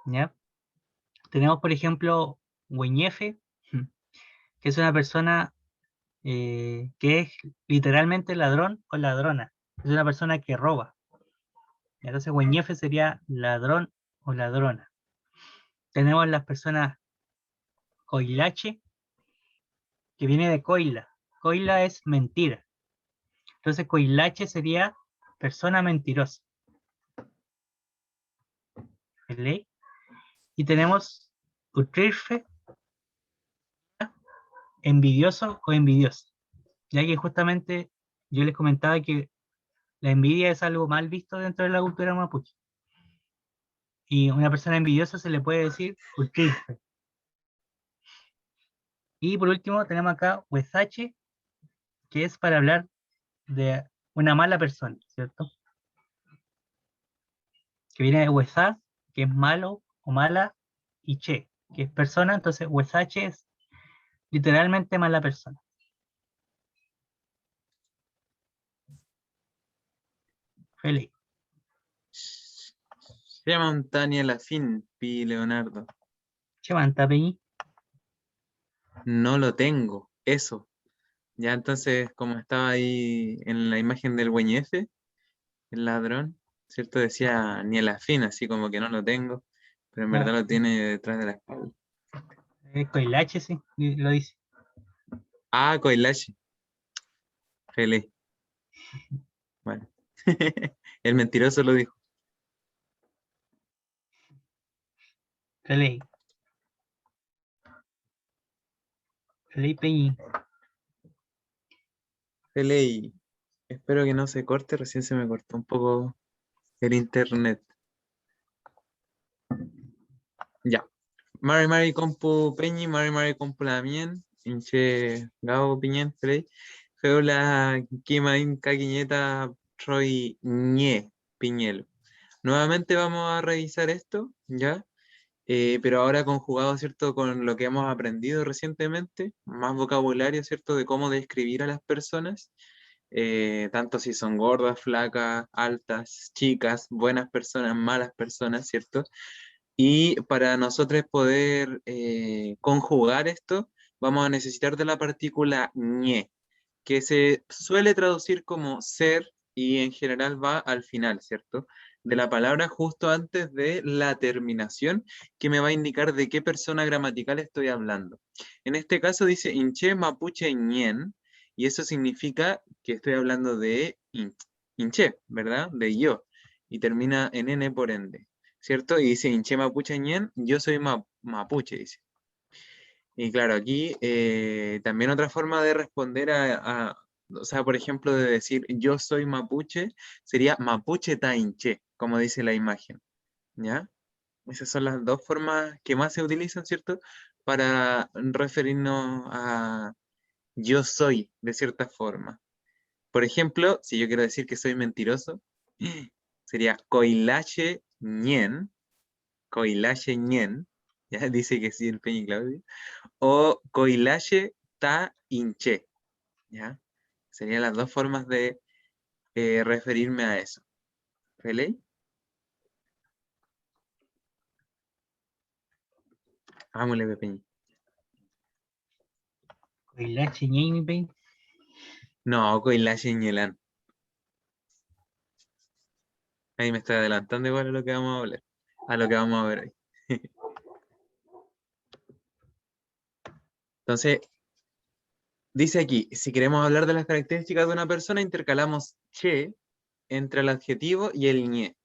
¿ya? Tenemos, por ejemplo, hueñefe, que es una persona que es literalmente ladrón o ladrona. Es una persona que roba. Entonces, Weñefe sería ladrón o ladrona. Tenemos las personas coilache, que viene de coila. Coila es mentira. Entonces, coilache sería persona mentirosa. ¿Vale? Y tenemos utrirfe, envidioso o envidiosa. Ya que justamente yo les comentaba que la envidia es algo mal visto dentro de la cultura mapuche. Y a una persona envidiosa se le puede decir utrirfe. Y por último tenemos acá huezache, que es para hablar de una mala persona, ¿cierto? Que viene de huezá, que es malo o mala, y che, que es persona, entonces huezache es literalmente mala persona. Feliz. Se llama Montaña La Fin, Pi Leonardo. Che, manta, peñi. No lo tengo, eso. Ya entonces, como estaba ahí en la imagen del Güeñefe, el ladrón, ¿cierto? Decía ni a la fin, así como que no lo tengo, pero en verdad lo tiene detrás de la espalda. Coilache, sí, lo dice. Ah, Coilache. Feliz. Bueno. El mentiroso lo dijo. Feliz. Feliz, peñi. Feliz. Espero que no se corte, recién se me cortó un poco el internet. Ya. Mari compu peñi, mari compu lamien, inche gao piñen, frey, feola kimain kakiñeta roy ñe piñelo. Nuevamente vamos a revisar esto, ¿ya? Pero ahora conjugado, ¿cierto? Con lo que hemos aprendido recientemente, más vocabulario, ¿cierto? De cómo describir a las personas, tanto si son gordas, flacas, altas, chicas, buenas personas, malas personas, ¿cierto? Y para nosotros poder conjugar esto, vamos a necesitar de la partícula ñe, que se suele traducir como ser y en general va al final, ¿cierto? De la palabra justo antes de la terminación, que me va a indicar de qué persona gramatical estoy hablando. En este caso dice inche mapuche ñen, y eso significa que estoy hablando de inche, ¿verdad? De yo, y termina en n por ende. ¿Cierto? Y dice Inche Mapuche Ñen, yo soy mapuche, dice. Y claro, aquí también otra forma de responder o sea, por ejemplo, de decir yo soy mapuche, sería mapuche tainche, como dice la imagen, ¿ya? Esas son las dos formas que más se utilizan, ¿cierto? Para referirnos a yo soy, de cierta forma. Por ejemplo, si yo quiero decir que soy mentiroso, sería coilache ñen, Coilache Ñen, ya dice que sí el Peñi Claudio, o Coilache Ta Inche, ya. Serían las dos formas de referirme a eso. ¿Reley? Vámonos, Peñi. Coilache, ñe, mi peñi. No, Coilache Ñelán. Ahí me estoy adelantando igual a lo que vamos a hablar, a lo que vamos a ver hoy. Entonces, dice aquí, si queremos hablar de las características de una persona, intercalamos che entre el adjetivo y el ñe.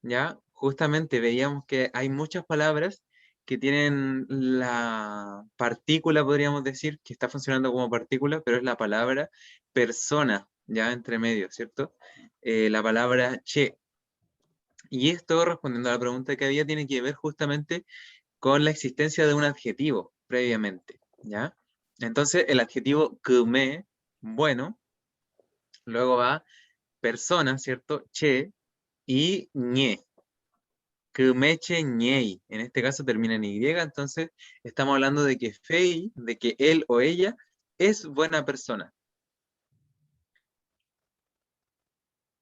¿Ya? Justamente veíamos que hay muchas palabras que tienen la partícula, podríamos decir, que está funcionando como partícula, pero es la palabra persona, ya entre medio, ¿cierto? La palabra che. Y esto, respondiendo a la pregunta que había, tiene que ver justamente con la existencia de un adjetivo previamente, ¿ya? Entonces, el adjetivo kume, bueno, luego va persona, ¿cierto? Che y ñe. Kumeche ñei, en este caso termina en Y, entonces estamos hablando de que Fei, de que él o ella es buena persona.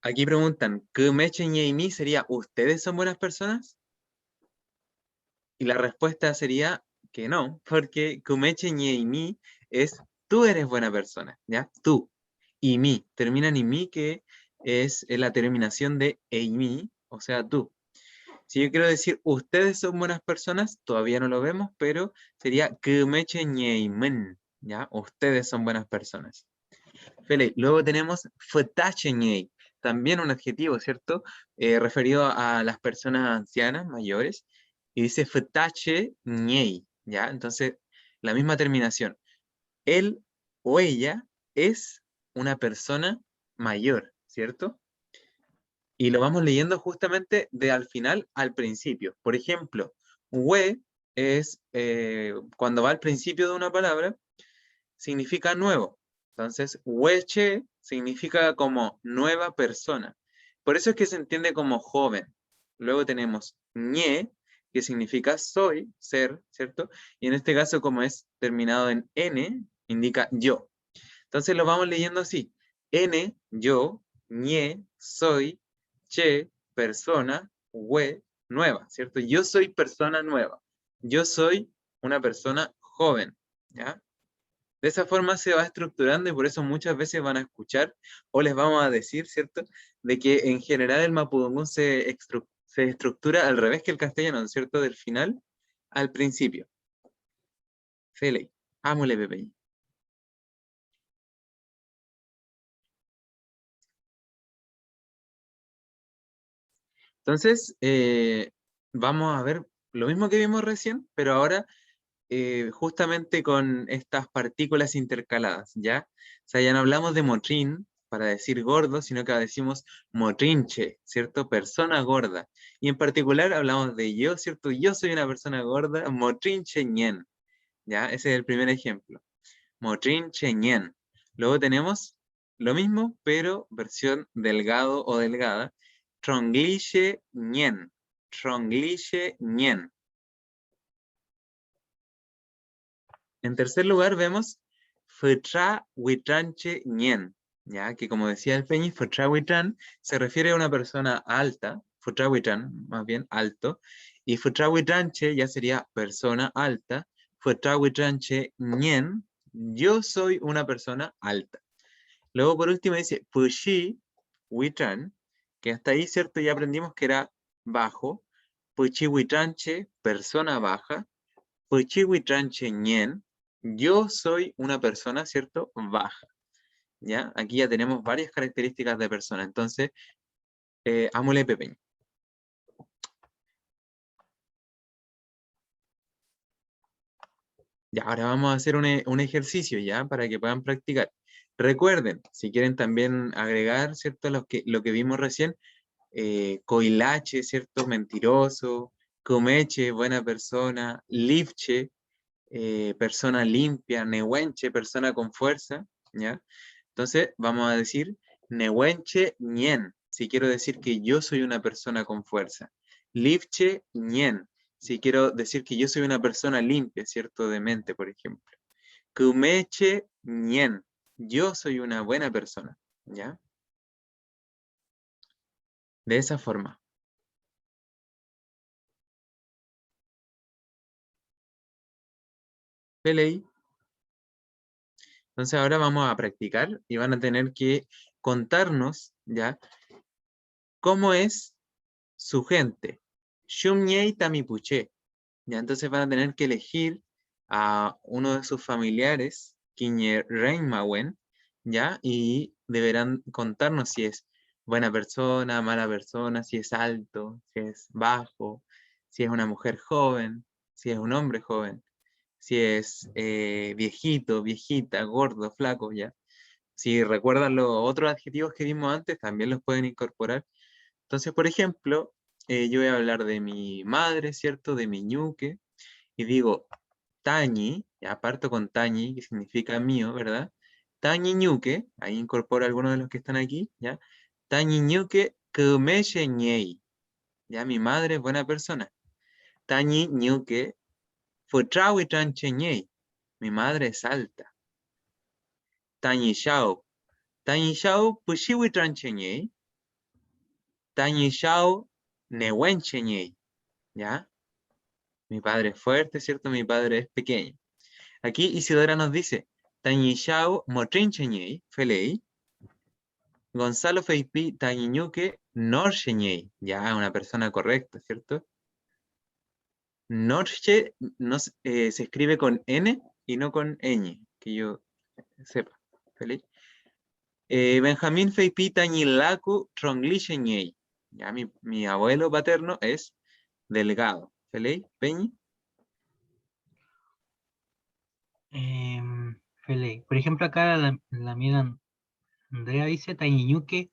Aquí preguntan, Kumeche ñei mi sería, ¿ustedes son buenas personas? Y la respuesta sería que no, porque Kumeche ñei mi es tú eres buena persona, ¿ya? Tú. Y mi, termina en mi, que es la terminación de mi, o sea, tú. Si yo quiero decir ustedes son buenas personas, todavía no lo vemos, pero sería 그매체ñeimen, ¿ya? Ustedes son buenas personas. Fele, luego tenemos ftacheñei, también un adjetivo, ¿cierto? Referido a las personas ancianas, mayores, y dice ftacheñei, ¿ya? Entonces, la misma terminación. Él o ella es una persona mayor, ¿cierto? Y lo vamos leyendo justamente de al final al principio. Por ejemplo, we es cuando va al principio de una palabra, significa nuevo. Entonces, weche significa como nueva persona. Por eso es que se entiende como joven. Luego tenemos ñe, que significa soy, ser, ¿cierto? Y en este caso, como es terminado en n, indica yo. Entonces lo vamos leyendo así. N, yo, ñe, soy, che, persona, we, nueva, ¿cierto? Yo soy persona nueva. Yo soy una persona joven, ¿ya? De esa forma se va estructurando y por eso muchas veces van a escuchar o les vamos a decir, ¿cierto? De que en general el mapudungún se estructura al revés que el castellano, ¿cierto? Del final al principio. Fele, ámole Pepe. Entonces, vamos a ver lo mismo que vimos recién, pero ahora justamente con estas partículas intercaladas, ¿ya? O sea, ya no hablamos de motrín para decir gordo, sino que ahora decimos motrinche, ¿cierto? Persona gorda. Y en particular hablamos de yo, ¿cierto? Yo soy una persona gorda, motrinche ñen, ¿ya? Ese es el primer ejemplo. Motrinche ñen. Luego tenemos lo mismo, pero versión delgado o delgada. Trongliche ñen. Trongliche ñen. En tercer lugar vemos Futra Huitranche ñen, ya que como decía el Peñi, Futra Huitran se refiere a una persona alta, Futra Huitran, más bien alto, y Futra Huitranche ya sería persona alta, Futra Huitranche ñen, yo soy una persona alta. Luego por último dice Pushi Huitran, que hasta ahí, ¿cierto? Ya aprendimos que era bajo, Puchi Huitranche, persona baja, Puchi Huitranche ñen, yo soy una persona, ¿cierto? Baja, ¿ya? Aquí ya tenemos varias características de persona. Entonces, ámole pepeño. Ya, ahora vamos a hacer un ejercicio, ¿ya? Para que puedan practicar. Recuerden, si quieren también agregar, ¿cierto? Lo que vimos recién, coilache, ¿cierto? Mentiroso, comeche, buena persona, lifche, persona limpia, nehuenche, persona con fuerza, ¿ya? Entonces vamos a decir nehuenche ñen, si quiero decir que yo soy una persona con fuerza. Lifche ñen, si quiero decir que yo soy una persona limpia, ¿cierto? De mente, por ejemplo. Kumeche ñen, yo soy una buena persona, ¿ya? De esa forma. Pelei. Entonces ahora vamos a practicar y van a tener que contarnos, ¿ya? ¿Cómo es su gente? Shumñei tamipuche. Ya, entonces van a tener que elegir a uno de sus familiares, Quiñe Reinmawen, ¿ya? Y deberán contarnos si es buena persona, mala persona, si es alto, si es bajo, si es una mujer joven, si es un hombre joven, si es viejito, viejita, gordo, flaco, ¿ya? Si recuerdan los otros adjetivos que vimos antes, también los pueden incorporar. Entonces, por ejemplo, yo voy a hablar de mi madre, ¿cierto? De mi ñuque, y digo, Tañi, ya parto con Tañi, que significa mío, ¿verdad? Tañi ñuque, ahí incorporo algunos de los que están aquí, ¿ya? Tañi ñuque kumeche ñei, ya mi madre es buena persona. Tañi ñuque futrawi tranche ñei, mi madre es alta. Tañi xiao pushiwi tranche ñei. Tañi xiao newenche ñei, ¿ya? Mi padre es fuerte, ¿cierto? Mi padre es pequeño. Aquí Isidora nos dice, Tañillao Motrincheñei, Felei. Gonzalo Feipi Tañiñuque Norcheñei. Ya, una persona correcta, ¿cierto? Norche no, se escribe con N y no con ñ, que yo sepa. Felei. Benjamín Feipi Tañilacu Tronglicheñei. Ya, mi abuelo paterno es Delgado. Felei, Peñi. Fele. Por ejemplo, acá la mía Andrea dice Tañiñuque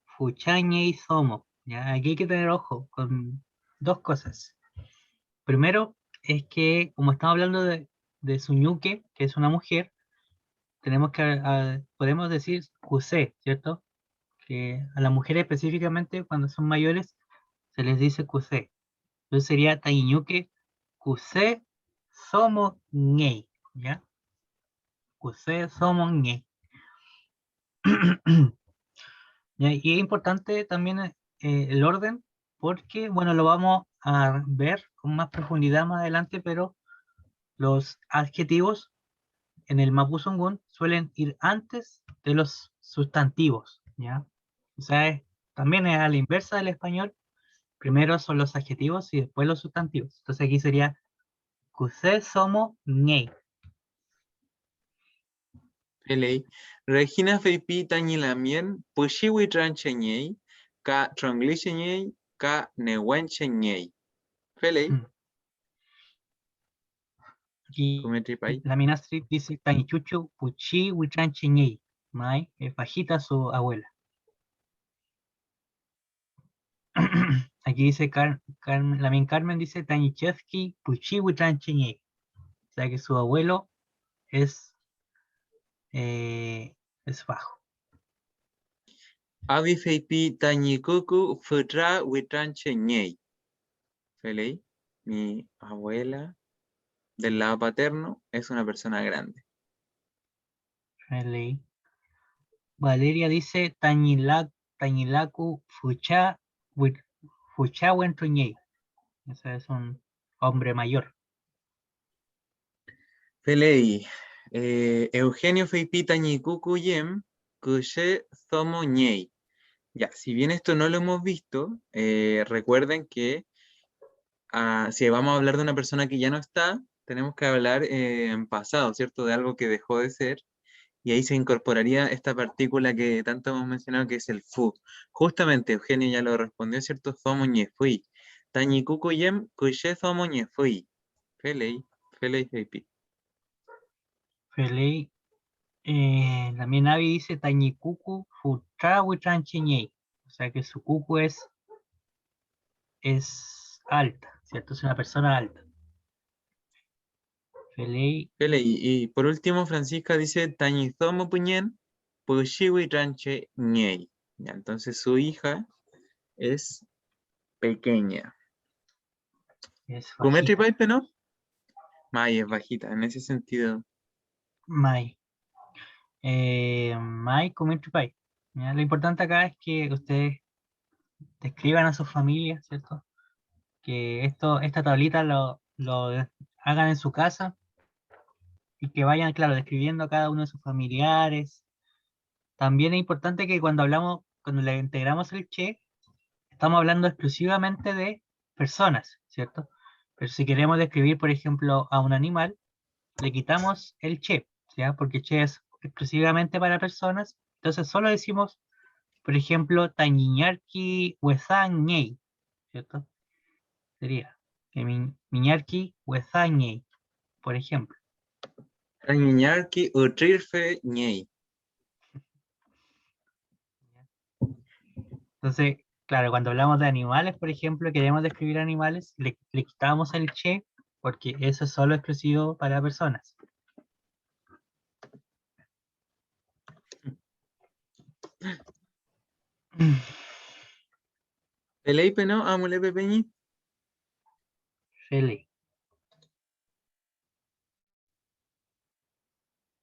Fuchañei Somo. Ya, aquí hay que tener ojo con dos cosas. Primero es que, como estamos hablando de su ñuque, que es una mujer, tenemos que podemos decir Cusé, ¿cierto? Que a las mujeres específicamente cuando son mayores se les dice Cusé. Entonces sería Tañiñuque Cusé Somo Ñei, ¿ya? Cusé Somo Ñei. Ya, y es importante también el orden, porque, bueno, lo vamos a ver con más profundidad más adelante, pero los adjetivos en el Mapuzungún suelen ir antes de los sustantivos, ¿ya? O sea, también es a la inversa del español, primero son los adjetivos y después los sustantivos. Entonces aquí sería Kusé somo ñei. Felei. Regina Feipi Tañilamien Pushiwi Trancheñei Ka Tronglicheñei Ka Nehuencheñei. Felei. Aquí Cometripai. la Minastri dice Tañichuchu Puchi Huitranche ñei. Mai es bajita su abuela. Aquí dice la Carmen dice Tañichevsky Puchi Huitranche ñei. O sea que su abuelo es bajo. Avi Feipi Tañikuku Futra Huitrancheñei. Felei. Mi abuela del lado paterno es una persona grande. Ley. Valeria dice Tañilaku Fucha Wentuñei. Ese es un hombre mayor. Felei. Eugenio Feipi Tañikuku Yem Kushe Zomo Ñei. Ya, si bien esto no lo hemos visto, recuerden que si vamos a hablar de una persona que ya no está, tenemos que hablar en pasado, ¿cierto? De algo que dejó de ser, y ahí se incorporaría esta partícula que tanto hemos mencionado, que es el fu. Justamente, Eugenio ya lo respondió, ¿cierto? Zomo ñefui. Tañikuku yem kuye zomo ñefui. Felei, felei feipi. Felei. También Avi dice Tañikuku Fucha Huitrancheñei. O sea que su cucu es alta, ¿cierto? Es una persona alta. Felei. Felei. Y por último, Francisca dice Tañizomo puñen pushiwi tranche ñei. Ya, entonces su hija es pequeña. Es ¿Kumetri bajita. Paipe, no? Mai es bajita, en ese sentido. Mai. Mai Comentry Pai. ¿Ya? Lo importante acá es que ustedes describan a su familia, ¿cierto? Que esta tablita lo hagan en su casa y que vayan, claro, describiendo a cada uno de sus familiares. También es importante que cuando le integramos el che, estamos hablando exclusivamente de personas, ¿cierto? Pero si queremos describir, por ejemplo, a un animal, le quitamos el che, ¿ya? Porque che es exclusivamente para personas. Entonces solo decimos, por ejemplo, Tañiñarki Huezañei, ¿cierto? Sería que Miñarki Huezañei, por ejemplo. Tañiñarki utrirfe ñei. Entonces, claro, cuando hablamos de animales, por ejemplo, queremos describir animales, le quitamos el che, porque eso es solo exclusivo para personas. Feleipe, ¿no? Amulepe peñi. Fele.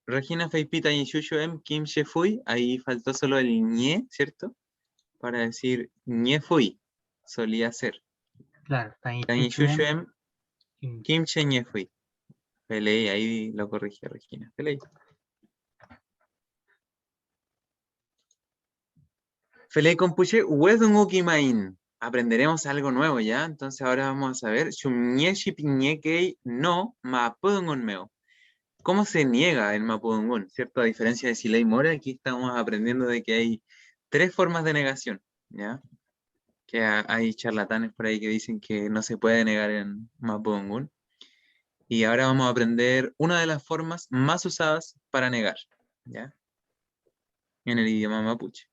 Regina Feipita y Shushu em Kim Shefui. Ahí faltó solo el ñe, ¿cierto? Para decir ñe fui. Solía ser. Claro, Tañi Shushu em Kim. Kim Che ñe fui. Felei, ahí lo corrige Regina. Felei. Felei compuche Wedungukimain. Aprenderemos algo nuevo, ¿ya? Entonces ahora vamos a saber. Shumnieshi piñekei no mapudungunmeo. ¿Cómo se niega el mapudungun? ¿Cierto? A diferencia de Silei Mora, aquí estamos aprendiendo de que hay 3 formas de negación, ¿ya? Que hay charlatanes por ahí que dicen que no se puede negar en mapudungun. Y ahora vamos a aprender una de las formas más usadas para negar, ¿ya? En el idioma mapuche.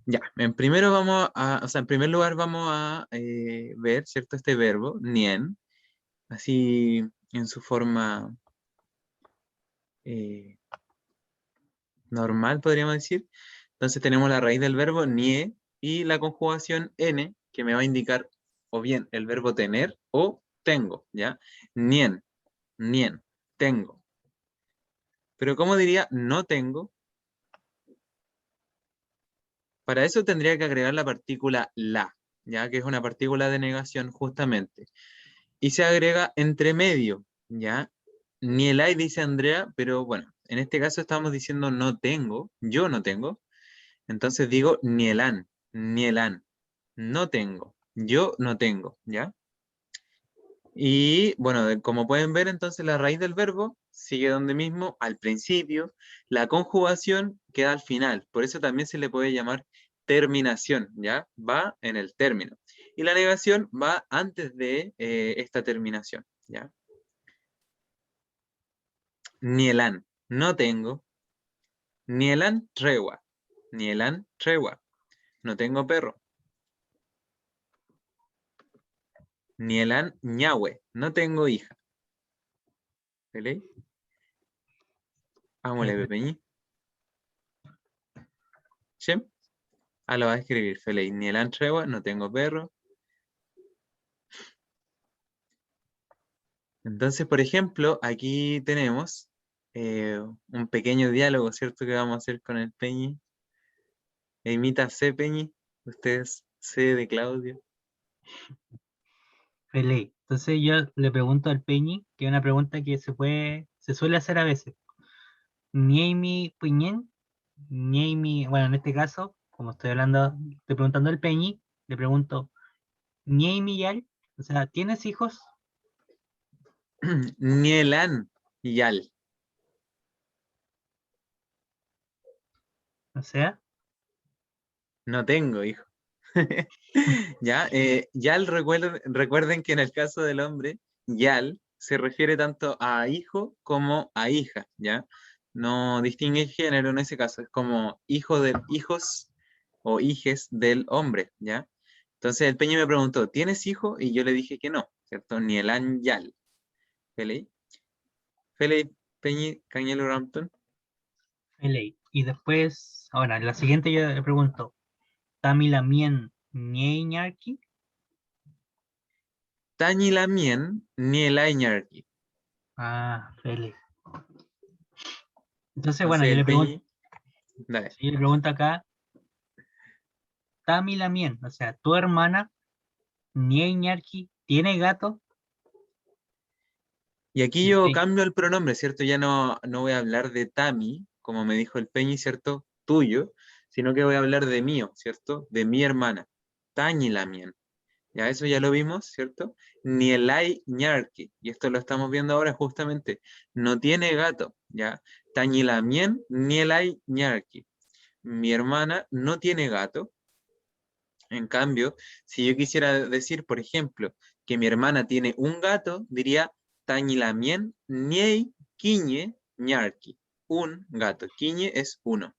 Ya, en primer lugar vamos a ver, ¿cierto? Este verbo, nien, así en su forma normal, podríamos decir. Entonces tenemos la raíz del verbo nie y la conjugación n, que me va a indicar o bien el verbo tener o tengo, ¿ya? Nien, nien, tengo. Pero ¿cómo diría no tengo? Para eso tendría que agregar la partícula la, ya que es una partícula de negación justamente. Y se agrega entre medio, ¿ya? Ni el hay dice Andrea, pero bueno, en este caso estamos diciendo no tengo, yo no tengo. Entonces digo ni el an, no tengo, yo no tengo, ¿ya? Y bueno, como pueden ver, entonces la raíz del verbo sigue donde mismo, al principio, la conjugación queda al final, por eso también se le puede llamar terminación, ¿ya? Va en el término. Y la negación va antes de esta terminación, ¿ya? Nielan, no tengo. Nielan tregua, Nielan tregua, no tengo perro. Nielan ñahue, no tengo hija. ¿Vale? Vámonos, Pepeñi. ¿Sí? Ah, lo va a escribir, Feley. Nielan tregua, no tengo perro. Entonces, por ejemplo, aquí tenemos un pequeño diálogo, ¿cierto? Que vamos a hacer con el Peñi. Imita C, Peñi. Ustedes C de Claudio. Pelé. Entonces yo le pregunto al Peñi, que es una pregunta que se suele hacer a veces. Niemi Piñén, Niemi, bueno, en este caso, como estoy preguntando al Peñi, le pregunto, Niemi Yal, o sea, ¿tienes hijos? Nielan yal. O sea, No tengo hijo. Ya, yal, recuerden que en el caso del hombre, yal se refiere tanto a hijo como a hija, ¿ya? No distingue género en ese caso, es como hijo de hijos o hijes del hombre, ¿ya? Entonces el Peña me preguntó, ¿tienes hijo? Y yo le dije que no, ¿cierto? Ni el an yal. ¿Feli? ¿Feli, Peñi, Cañelo Rampton? Pelé. Y después, ahora, la siguiente yo le pregunto, Tamilamien Ñeñarki, Tañi la mien, ni el añarqui. ah, Pelé. Entonces, bueno, Entonces el Peñi, dale. yo le pregunto acá, Tamilamien, o sea, tu hermana Ñeñarki, ¿tiene gato? Y aquí Y el yo Peñi, cambio el pronombre, ¿cierto? Ya no voy a hablar de Tami, como me dijo el Peñi, ¿cierto? Tuyo, sino que voy a hablar de mío, ¿cierto? De mi hermana. Tañi la mien. Ya eso ya lo vimos, ¿cierto? Ni el ay ñarqui. Y esto lo estamos viendo ahora justamente. No tiene gato, ¿ya? Tañi la mien, ni el ay ñarqui. Mi hermana no tiene gato. En cambio, si yo quisiera decir, por ejemplo, que mi hermana tiene un gato, diría Tañilamien Niei Quiñe Ñarqui. Un gato. Quiñe es uno.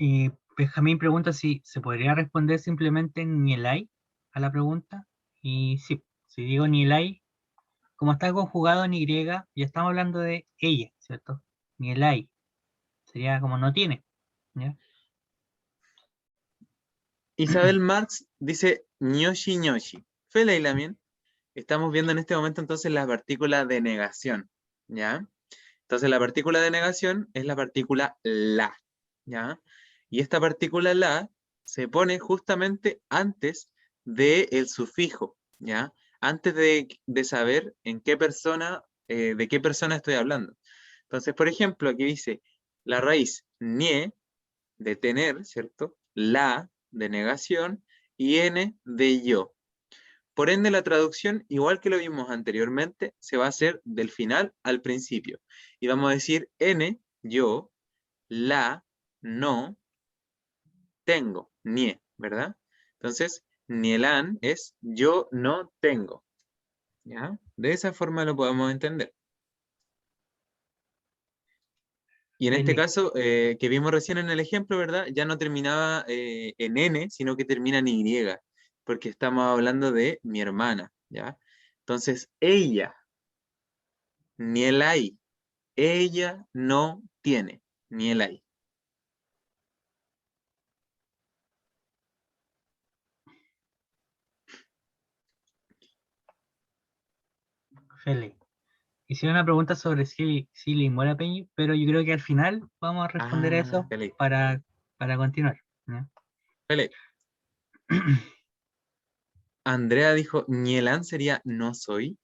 y Benjamín pregunta si se podría responder simplemente Nielai a la pregunta. Y sí, si digo Nielai, como está conjugado en Y, ya estamos hablando de ella, ¿cierto? Nielai. Sería como no tiene, ¿ya? Isabel Marx dice ñoshi ñoshi. Fela y Lamien. Estamos viendo en este momento entonces la partícula de negación, ¿ya? Entonces la partícula de negación es la partícula la, ¿ya? Y esta partícula la se pone justamente antes del sufijo, ¿ya? antes de saber en qué persona, de qué persona estoy hablando. Entonces, por ejemplo, aquí dice la raíz nie, de tener, ¿cierto? La, de negación, y n, de yo. Por ende, la traducción, igual que lo vimos anteriormente, se va a hacer del final al principio. Y vamos a decir n, yo, la, no, tengo, nie, ¿verdad? Entonces, nielan es yo no tengo. ¿Ya? De esa forma lo podemos entender. Y en este Feliz. caso, que vimos recién en el ejemplo, ¿verdad? Ya no terminaba en N, sino que termina en Y, porque estamos hablando de mi hermana, ¿ya? Entonces, ella, ni el hay, ella no tiene, ni el hay. Feliz. Hicieron una pregunta sobre si le inmola Peñi, pero yo creo que al final vamos a responder a eso Feliz, para continuar. ¿Ya? feliz. Andrea dijo, Nielan sería no soy.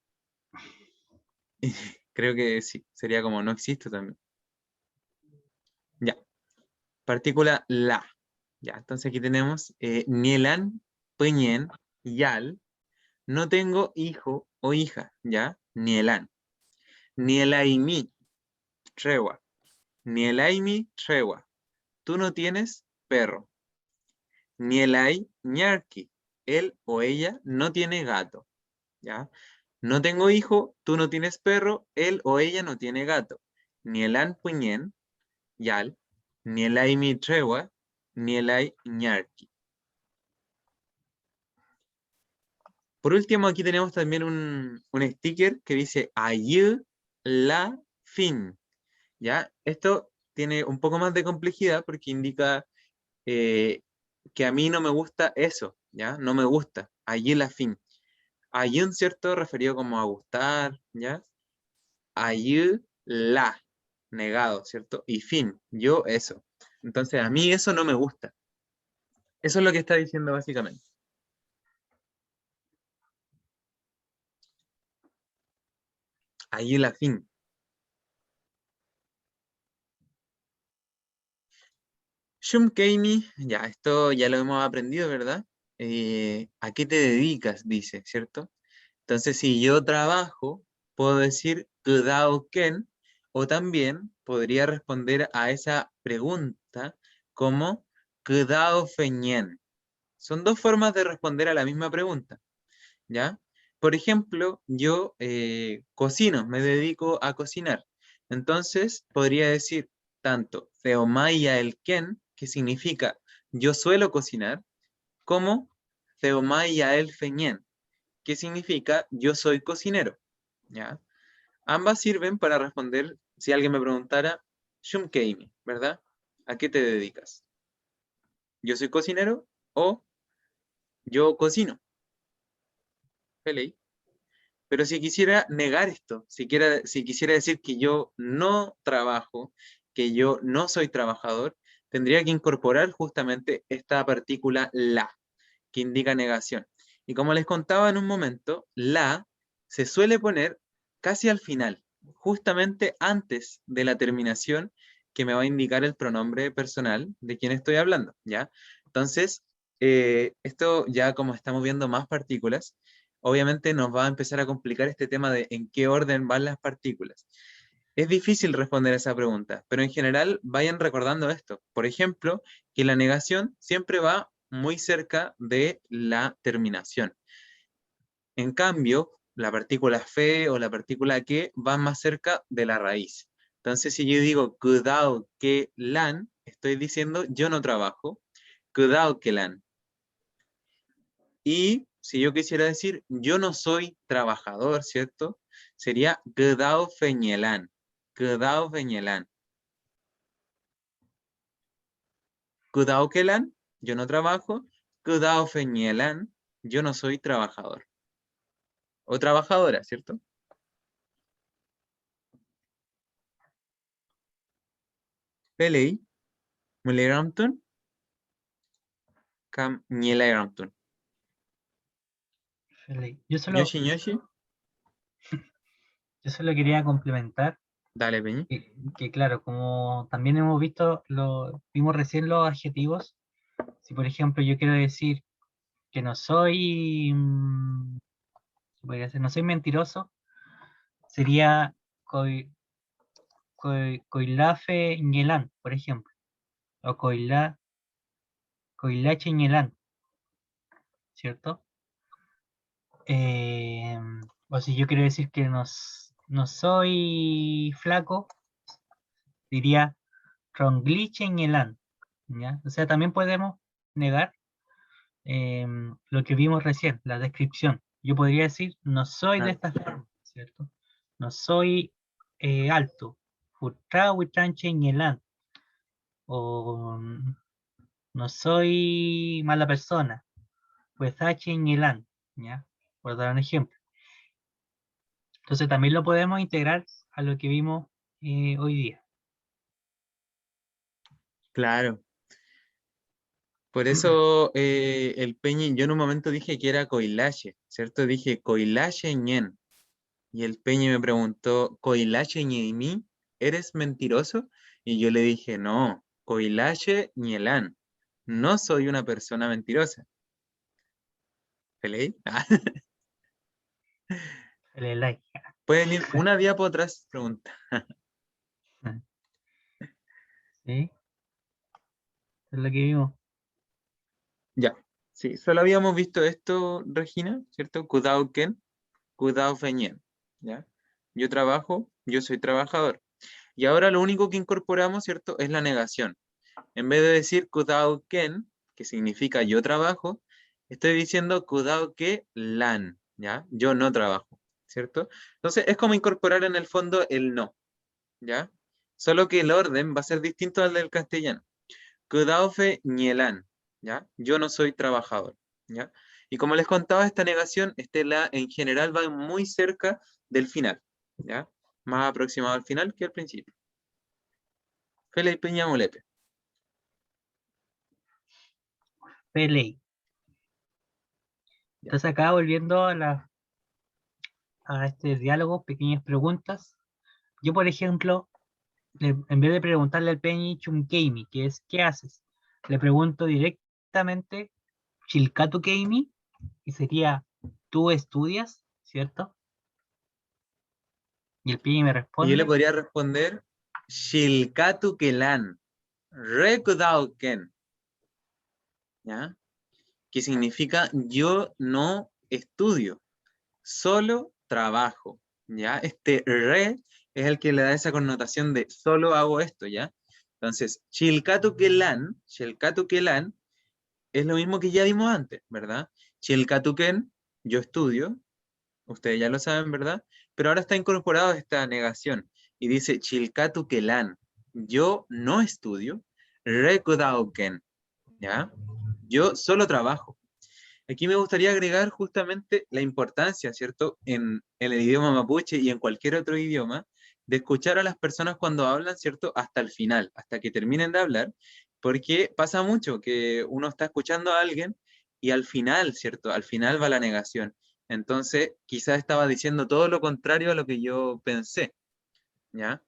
Creo que sí, sería como no existo también. Ya. Partícula la. Ya, entonces aquí tenemos Nielan, Peñen, Yal. No tengo hijo o hija, ¿ya? Nielan. Nielaimi, trewa. Nielaimi, trewa. Tú no tienes perro. Nielai, ñarki. Él o ella no tiene gato, ¿ya? No tengo hijo, tú no tienes perro, él o ella no tiene gato. Nielan, puñen, yal. Nielaimi, trewa. Nielai, ñarki. Por último, aquí tenemos también un sticker que dice Ayu la fin. ¿Ya? Esto tiene un poco más de complejidad porque indica que a mí no me gusta eso, ¿ya? No me gusta. Ayu la fin. Ayun, ¿cierto? Referido como a gustar, ¿ya? Ayu la, negado, ¿cierto? Y fin, yo eso. Entonces, a mí eso no me gusta. Eso es lo que está diciendo básicamente. Ayu la fin. Shumkeimi, ya, esto ya lo hemos aprendido, ¿verdad? ¿A qué te dedicas? Dice, ¿cierto? Entonces, si yo trabajo, puedo decir Ken, o también podría responder a esa pregunta como Feñen. Son dos formas de responder a la misma pregunta, ¿ya? Por ejemplo, yo cocino, me dedico a cocinar. Entonces, podría decir tanto Theomaya el Ken, que significa yo suelo cocinar, como Theomaya el Feñen, que significa yo soy cocinero, ¿ya? Ambas sirven para responder si alguien me preguntara, Shumkeimi, ¿verdad? ¿A qué te dedicas? ¿Yo soy cocinero o yo cocino? Peleí. Pero si quisiera negar esto, si quisiera decir que yo no trabajo, que yo no soy trabajador, tendría que incorporar justamente esta partícula la, que indica negación. Y como les contaba en un momento, la se suele poner casi al final, justamente antes de la terminación que me va a indicar el pronombre personal de quien estoy hablando, ¿ya? Entonces, esto ya como estamos viendo más partículas, obviamente nos va a empezar a complicar este tema de en qué orden van las partículas. Es difícil responder a esa pregunta, pero en general vayan recordando esto. Por ejemplo, que la negación siempre va muy cerca de la terminación. En cambio, la partícula fe o la partícula que va más cerca de la raíz. Entonces, si yo digo cuidado que lan, estoy diciendo yo no trabajo, cuidado que lan. Y si yo quisiera decir yo no soy trabajador, ¿cierto? Sería cuidado feñelán. Cuidado feñelán. Cuidado que lan, yo no trabajo. Cuidado feñelán, yo no soy trabajador. O trabajadora, ¿cierto? Pelei, muleramtun, cam nieleramtun. Yo solo, Yoshi Yoshi. yo solo quería complementar Dale, Peñi. que claro, como también hemos visto, vimos recién los adjetivos. Si por ejemplo yo quiero decir que no soy, podría ser, no soy mentiroso, sería coilafe ñelán, por ejemplo, o coilache ñelán, ¿cierto? O si yo quiero decir que no soy flaco, diría rongliche ñelán, ¿ya? O sea, también podemos negar lo que vimos recién, la descripción. Yo podría decir, no soy de esta forma, ¿cierto? No soy alto. Futra huitranche ñelán. O no soy mala persona. Pues H ñelán, ¿ya? Por dar un ejemplo. Entonces también lo podemos integrar a lo que vimos hoy día. Claro. Por eso el Peñi, yo en un momento dije que era Coilache, ¿cierto? Dije Coilache ñen. Y el Peñi me preguntó, ¿Coilache ñeimi? ¿Eres mentiroso? Y yo le dije, no, Coilache ñelán. No soy una persona mentirosa. ¿Peleí? Dale like. Pueden ir una diapo atrás, pregunta. ¿Sí? Es lo que vimos. Ya, sí, solo habíamos visto esto, Regina, ¿cierto? Kudao ken, kudao feñen, ¿ya? Yo trabajo, yo soy trabajador. Y ahora lo único que incorporamos, ¿cierto? Es la negación. En vez de decir kudao ken, que significa yo trabajo, estoy diciendo kudao ke lan, ¿ya? Yo no trabajo, ¿cierto? Entonces es como incorporar en el fondo el no, ¿ya? Solo que el orden va a ser distinto al del castellano. Kudao fe ñelan, ¿ya? Yo no soy trabajador, ¿ya? Y como les contaba, esta negación, este la, en general va muy cerca del final, ¿ya? Más aproximado al final que al principio. Fele Peña Molepe. Pelei. Ya. Entonces acá volviendo a este diálogo, pequeñas preguntas. Yo, por ejemplo, en vez de preguntarle al Peñi Chumkeimi, que es ¿qué haces? Le pregunto directamente Chilkatu Keimi, y sería ¿tú estudias? ¿Cierto? Y el Peñi me Y yo le responde, podría responder, Shilkatu Kelan, Rekudao Ken, ¿ya? Que significa yo no estudio, solo trabajo, ¿ya? Este re es el que le da esa connotación de solo hago esto, ¿ya? Entonces, Shilkatu Kelan es lo mismo que ya vimos antes, ¿verdad? Shilkatu Ken, yo estudio, ustedes ya lo saben, ¿verdad? Pero ahora está incorporado esta negación y dice Chilkatu Kelan, yo no estudio, Rekudao Ken, ¿ya? Yo solo trabajo. Aquí me gustaría agregar justamente la importancia, ¿cierto? En el idioma mapuche y en cualquier otro idioma, de escuchar a las personas cuando hablan, ¿cierto? Hasta el final, hasta que terminen de hablar, porque pasa mucho que uno está escuchando a alguien y al final, ¿cierto? Al final va la negación. Entonces, quizás estaba diciendo todo lo contrario a lo que yo pensé, ¿ya?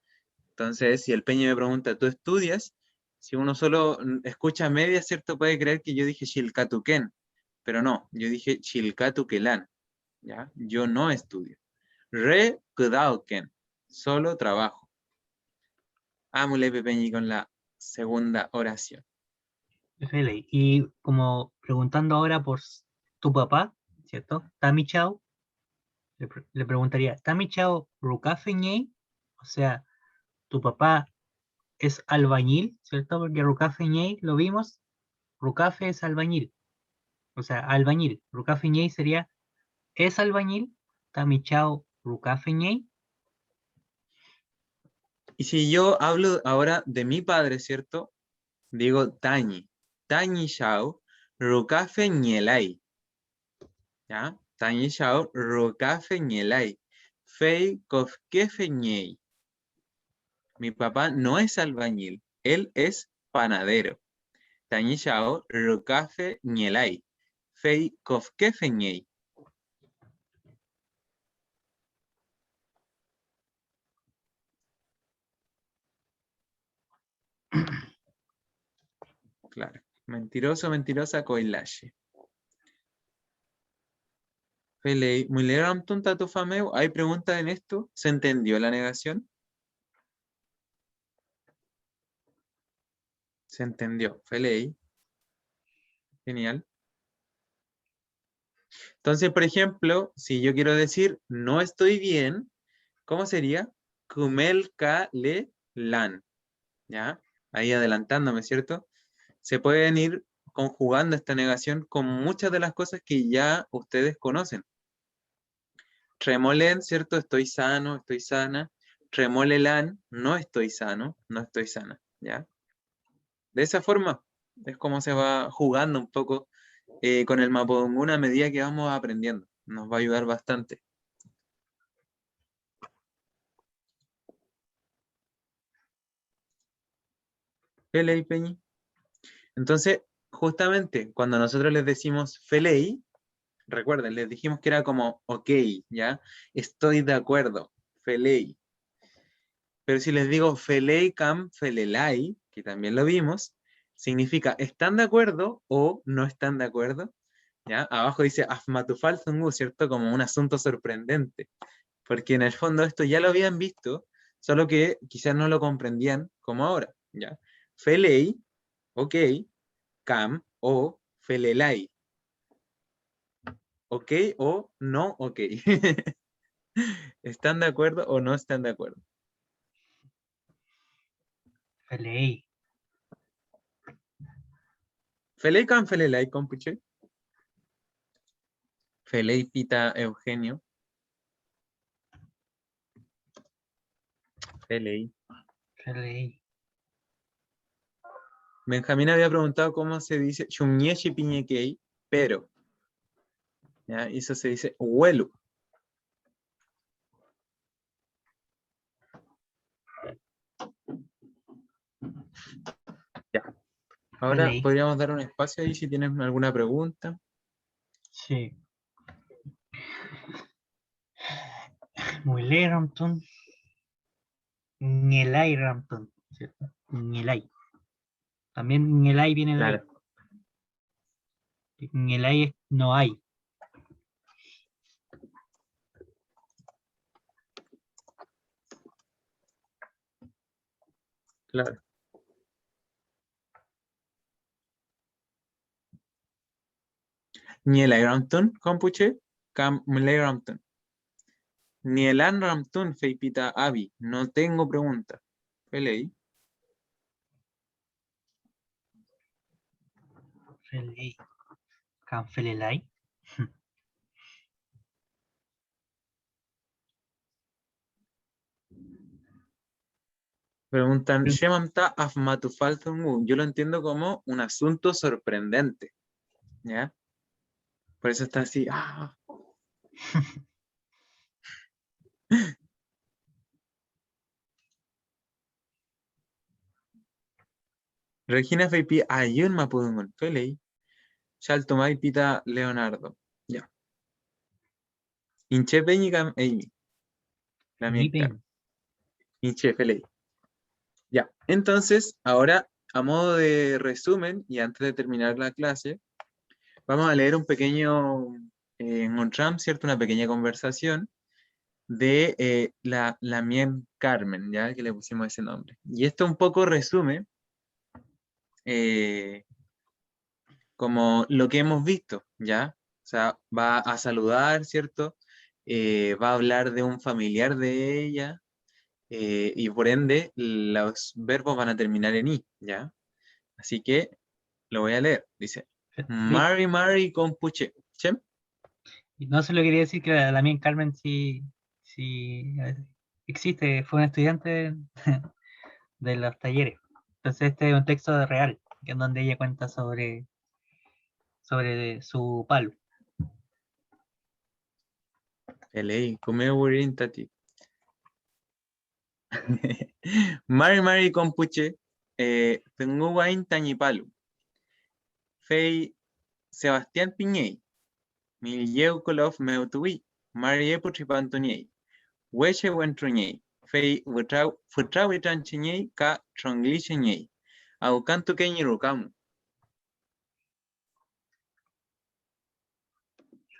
Entonces, si el Peña me pregunta, ¿tú estudias? Si uno solo escucha a media, ¿cierto? Puede creer que yo dije Shilkatuken, pero no, yo dije Chilkatukelan, ¿ya? Yo no estudio. Re Kudauken, solo trabajo. Ámule Pepeñi con la segunda oración. Pelei. Y como preguntando ahora por tu papá, ¿cierto? Tami Chao, le preguntaría, ¿Tami Chao Rukafe Ñei? O sea, tu papá es albañil, ¿cierto? Porque Rukafe Ñei lo vimos, Rukafe es albañil, o sea, albañil. Rukafe Ñei sería, ¿es albañil? Tami Chao Rukafe Ñei. Y si yo hablo ahora de mi padre, ¿cierto? Digo Tañi. Tañi Shao, Rukafe Ñelai. ¿Ya? Tañi Shao, Rukafe Ñelai. Fei Kofkefe Ñei. Mi papá no es albañil, él es panadero. Tañi Shao, Rukafe Ñelai. Fei Kofkefe Ñei. Claro. Mentiroso, mentirosa, coilache. Felei, muy leram tonta tu fameu. ¿Hay preguntas en esto? ¿Se entendió la negación? Se entendió. Felei. Genial. Entonces, por ejemplo, si yo quiero decir no estoy bien, ¿cómo sería? Kumel ka le lan. ¿Ya? Ahí adelantándome, ¿cierto? Se pueden ir conjugando esta negación con muchas de las cosas que ya ustedes conocen. Tremolen, ¿cierto? Estoy sano, estoy sana. Tremolelan, no estoy sano, no estoy sana. ¿Ya? De esa forma es como se va jugando un poco con el Mapudungun a medida que vamos aprendiendo. Nos va a ayudar bastante. Felei, Peñi. Entonces, justamente cuando nosotros les decimos Felei, recuerden, les dijimos que era como ok, ¿ya? Estoy de acuerdo, Felei. Pero si les digo Felei cam felelai, que también lo vimos, significa ¿están de acuerdo o no están de acuerdo? ¿Ya? Abajo dice Afmatufalzungu, ¿cierto? Como un asunto sorprendente. Porque en el fondo esto ya lo habían visto, solo que quizás no lo comprendían como ahora, ¿ya? Felei, ok, cam o felelai. Ok o no ok. ¿Están de acuerdo o no están de acuerdo? Felei. Felei cam felelai, compuche. Felei pita Eugenio. Felei. Felei. Benjamín había preguntado cómo se dice Shumieshi piñekei, pero. ¿Ya? Y eso se dice huelu. Ya. Ahora Felei. podríamos dar un espacio ahí si tienen alguna pregunta. Sí. Muy Rampton. Nielai Rampton, ¿cierto? Nielai. También Nielai viene de ahí. Claro. Nielai es no hay. Claro. Ni el Rampton, compuche, cam Rampton. Ni el Rampton, feipita Abi. No tengo pregunta. Felei. Felei. Canfelelai. Preguntan, Shemamta afmatufalzungu. Yo lo entiendo como un asunto sorprendente. ¿Ya? Por eso está así. ¡Ah! Regina Feipi, ayun mapudungun. Felei. Shaltomai pita Leonardo. Ya. Inche peñicam Amy. La mía Nipen. claro. Inche Felei. Ya. Entonces, ahora, a modo de resumen, y antes de terminar la clase, vamos a leer un pequeño, encontramos, ¿cierto? Una pequeña conversación de la Mien Carmen, ¿ya? Que le pusimos ese nombre. Y esto un poco resume como lo que hemos visto, ¿ya? O sea, va a saludar, ¿cierto? Va a hablar de un familiar de ella, y por ende los verbos van a terminar en i, ¿ya? Así que lo voy a leer. Dice, Mari, Mari, compuche. ¿Chem? Y no se lo quería decir que la mía Carmen sí, sí existe, fue una estudiante de los talleres. Entonces este es un texto real, que en donde ella cuenta sobre su palo. Elei, come tati. Mari, Mari, compuche. Tengo guain tañipalu. Fei Sebastián Piñey. Miljeu kolov meutuwi. Marie putripantoniei. Weche wentruñei. Fei futrawi tranchiñei ka tronglicheñei. Aucantu keñi rucamu.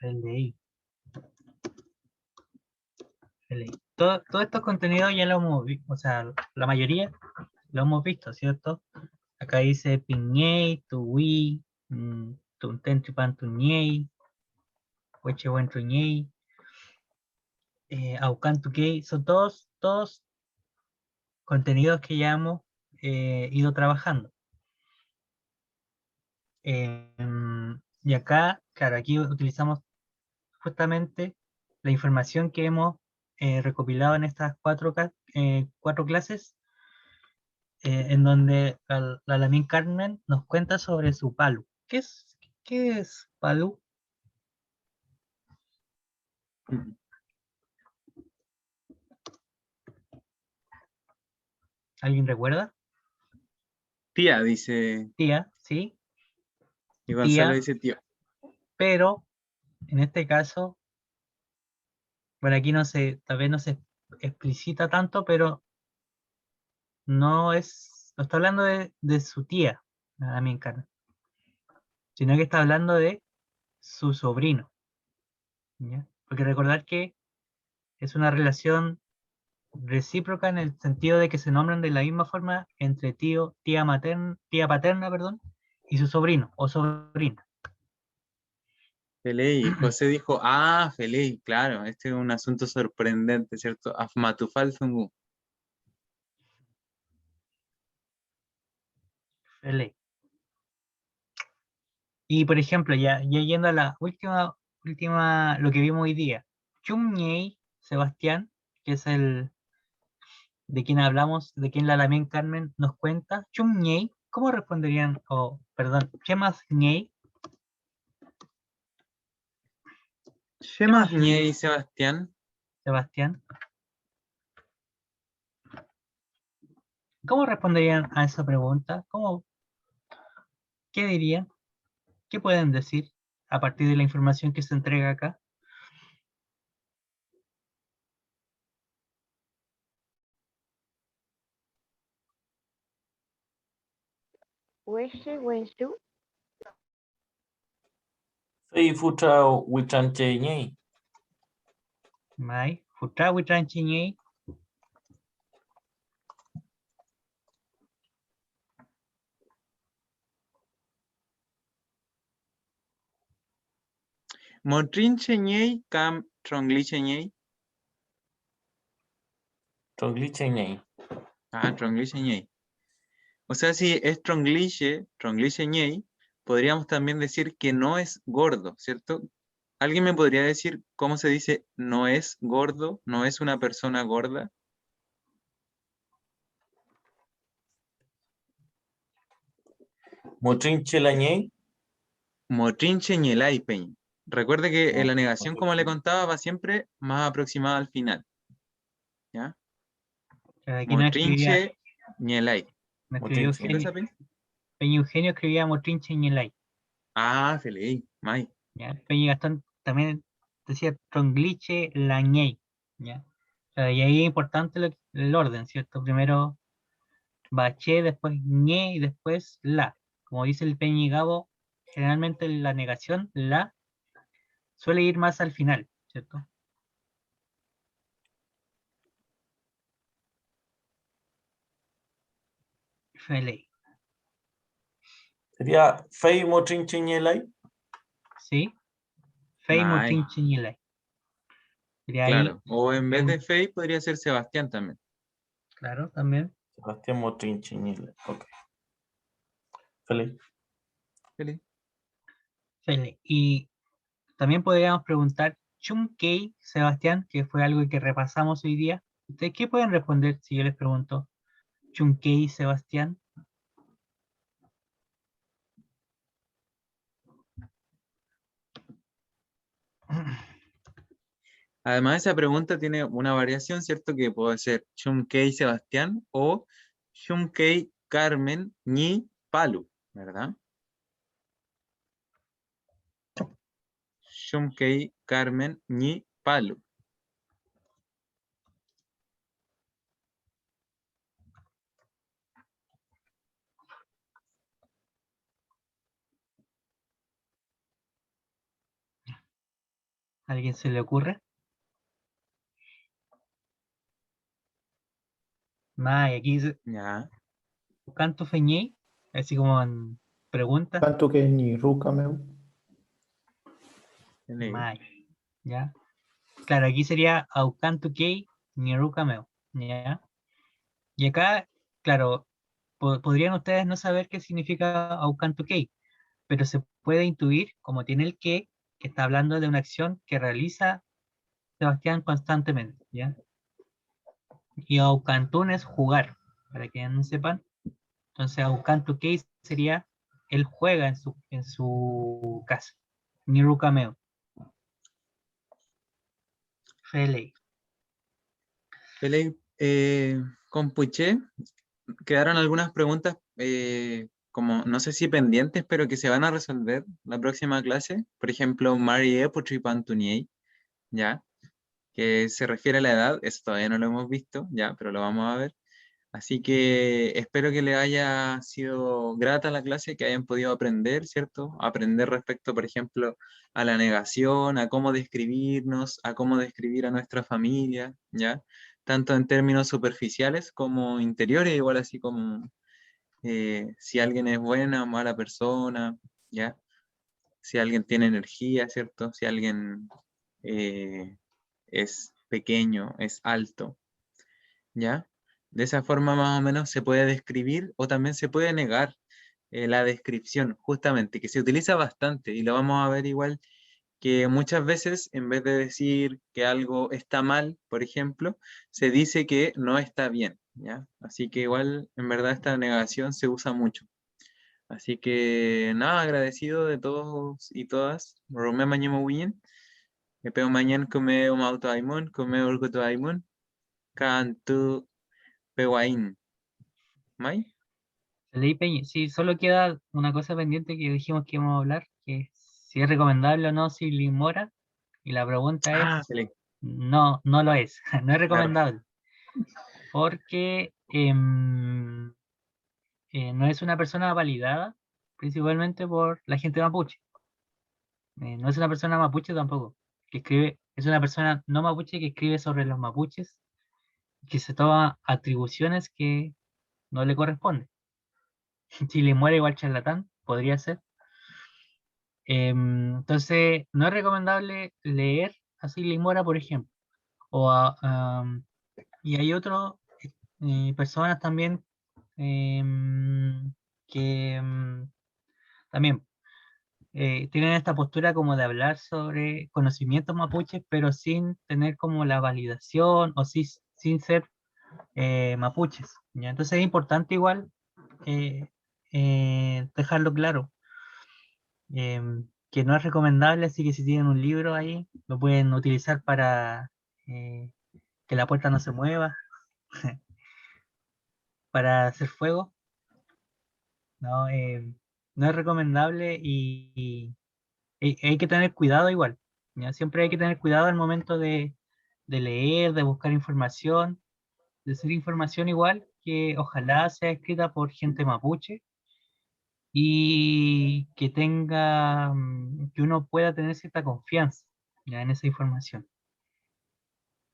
FLI. FLI. Todos estos contenidos ya lo hemos visto, o sea, la mayoría lo hemos visto, ¿cierto? Acá dice Piñey, Tuwi, Tuntentripan Tuñey, Huechehuen Tuñey, Aucan Tuquey, son todos contenidos que ya hemos ido trabajando. Y acá, claro, aquí utilizamos justamente la información que hemos recopilado en estas cuatro clases, en donde la Lamin Carmen nos cuenta sobre su palu. ¿Qué es palu? ¿Alguien recuerda? Tía, dice, Tía, sí, y Gonzalo tía, dice tío. pero en este caso, bueno, aquí tal vez no se explicita tanto, pero no está hablando de su tía, la Lamin Carmen, sino que está hablando de su sobrino, ¿ya? Porque recordar que es una relación recíproca en el sentido de que se nombran de la misma forma entre tía paterna, perdón, y su sobrino o sobrina. Feley, José dijo, ah, Feley, claro, este es un asunto sorprendente, ¿cierto? Afmatufal Zungu. Fele. Y por ejemplo, ya yendo a la última, lo que vimos hoy día, Chumñey, Sebastián, que es el de quien hablamos, de quien la Lamien Carmen nos cuenta, Chumñey, ¿cómo responderían? Perdón, ¿qué más ñey? ¿Qué ¿Qué más más, ñey, Sebastián? Sebastián? ¿Cómo responderían a esa pregunta? ¿Qué dirían? ¿Qué pueden decir a partir de la información que se entrega acá? Hueshe, Wenshu, Fei futra wichanche ñey. Mai, Futrawi Tranchiñei, Motrinche ñey, cam trongliche ñey. Trongliche ñey. Ah, trongliche ñey. O sea, si es trongliche ñey, podríamos también decir que no es gordo, ¿cierto? ¿Alguien me podría decir cómo se dice no es gordo, no es una persona gorda? Motrinche la ñey. Motrinche ñelay, peña. Recuerde que en la negación, como le Motrinche. contaba, va siempre más aproximada al final. ¿Ya? aquí Motrinche ñelay. no escribió Motrinche. ¿Cierto Eugenio, esa, peña? Peña Eugenio escribía Motrinche Ñelay, Ah, feliz, May. ¿ya? Peña Gastón también decía Trongliche Lañey, ¿ya? O sea, y ahí es importante el orden, ¿cierto? Primero Bache, después Ñe y después La. Como dice el Peña y Gabo, generalmente la negación, La, suele ir más al final, ¿cierto? Fele, Sería Fei Motrinche ñelay. ¿sí? Fei May, Motrinche Ñelay. Sería ahí, claro. O en vez de Fey podría ser Sebastián también. claro, también. Sebastián Motrinche ñelay. Ok. Feliz. Feliz. Fele. Y también podríamos preguntar, Chumkey, Sebastián, que fue algo que repasamos hoy día. ¿Ustedes qué pueden responder si yo les pregunto Chumkey, Sebastián? Además, esa pregunta tiene una variación, ¿cierto? Que puede ser Chumkei Sebastián o Chumkei Carmen Ñi Palu, ¿verdad? Chumkei Carmen Ñi Palu. ¿Alguien se le ocurre? Más, y aquí dice, Ya. canto feñei, así como en pregunta. Tanto que ni ruca meu. Leí. Más, ¿ya? Claro, aquí sería Aucanto Kei Cameo, ¿ya? Y acá, claro, podrían ustedes no saber qué significa Aucanto Kei, pero se puede intuir, como tiene el que está hablando de una acción que realiza Sebastián constantemente, ¿ya? Y Aucantún es jugar, para que no sepan. Entonces, Aucanto Kei sería él juega en su casa. Niru Cameo. Relay. Leí, con Puché quedaron algunas preguntas, como no sé si pendientes, pero que se van a resolver la próxima clase. Por ejemplo, Marie Potri Pantuniei, ¿ya? Que se refiere a la edad, eso todavía no lo hemos visto, ya, pero lo vamos a ver. Así que espero que le haya sido grata la clase, que hayan podido aprender, ¿cierto? Aprender respecto, por ejemplo, a la negación, a cómo describirnos, a cómo describir a nuestra familia, ¿ya? Tanto en términos superficiales como interiores, igual así como si alguien es buena o mala persona, ¿ya? Si alguien tiene energía, ¿cierto? Si alguien es pequeño, es alto, ¿ya? De esa forma más o menos se puede describir o también se puede negar la descripción, justamente, que se utiliza bastante y lo vamos a ver igual que muchas veces en vez de decir que algo está mal, por ejemplo, se dice que no está bien, ¿ya? Así que igual en verdad esta negación se usa mucho. Así que nada, agradecido de todos y todas. Romeo mañana muy bien. Me pego mañana come un auto aimon, come orgoto aimon, cantu peguain. ¿May? Ley Peña, sí, solo queda una cosa pendiente que dijimos que íbamos a hablar, que es si es recomendable o no Silvin Mora, y la pregunta Ah, es, se le- no, no lo es, no es claro. recomendable, porque no es una persona validada, principalmente por la gente mapuche. No es una persona mapuche tampoco, que escribe, es una persona no mapuche que escribe sobre los mapuches, que se toma atribuciones que no le corresponden. Si le muere igual charlatán, podría ser. Entonces, no es recomendable leer a Silvia Mora, por ejemplo. Y hay otras personas también que también tienen esta postura como de hablar sobre conocimientos mapuches, pero sin tener como la validación o sin ser mapuches, ¿ya? Entonces es importante igual eh, dejarlo claro, que no es recomendable, así que si tienen un libro ahí, lo pueden utilizar para que la puerta no se mueva, para hacer fuego, ¿no? No es recomendable y hay que tener cuidado igual, ¿ya? Siempre hay que tener cuidado al momento de leer, de buscar información, de hacer información igual, que ojalá sea escrita por gente mapuche y que tenga, que uno pueda tener cierta confianza, ¿ya? En esa información.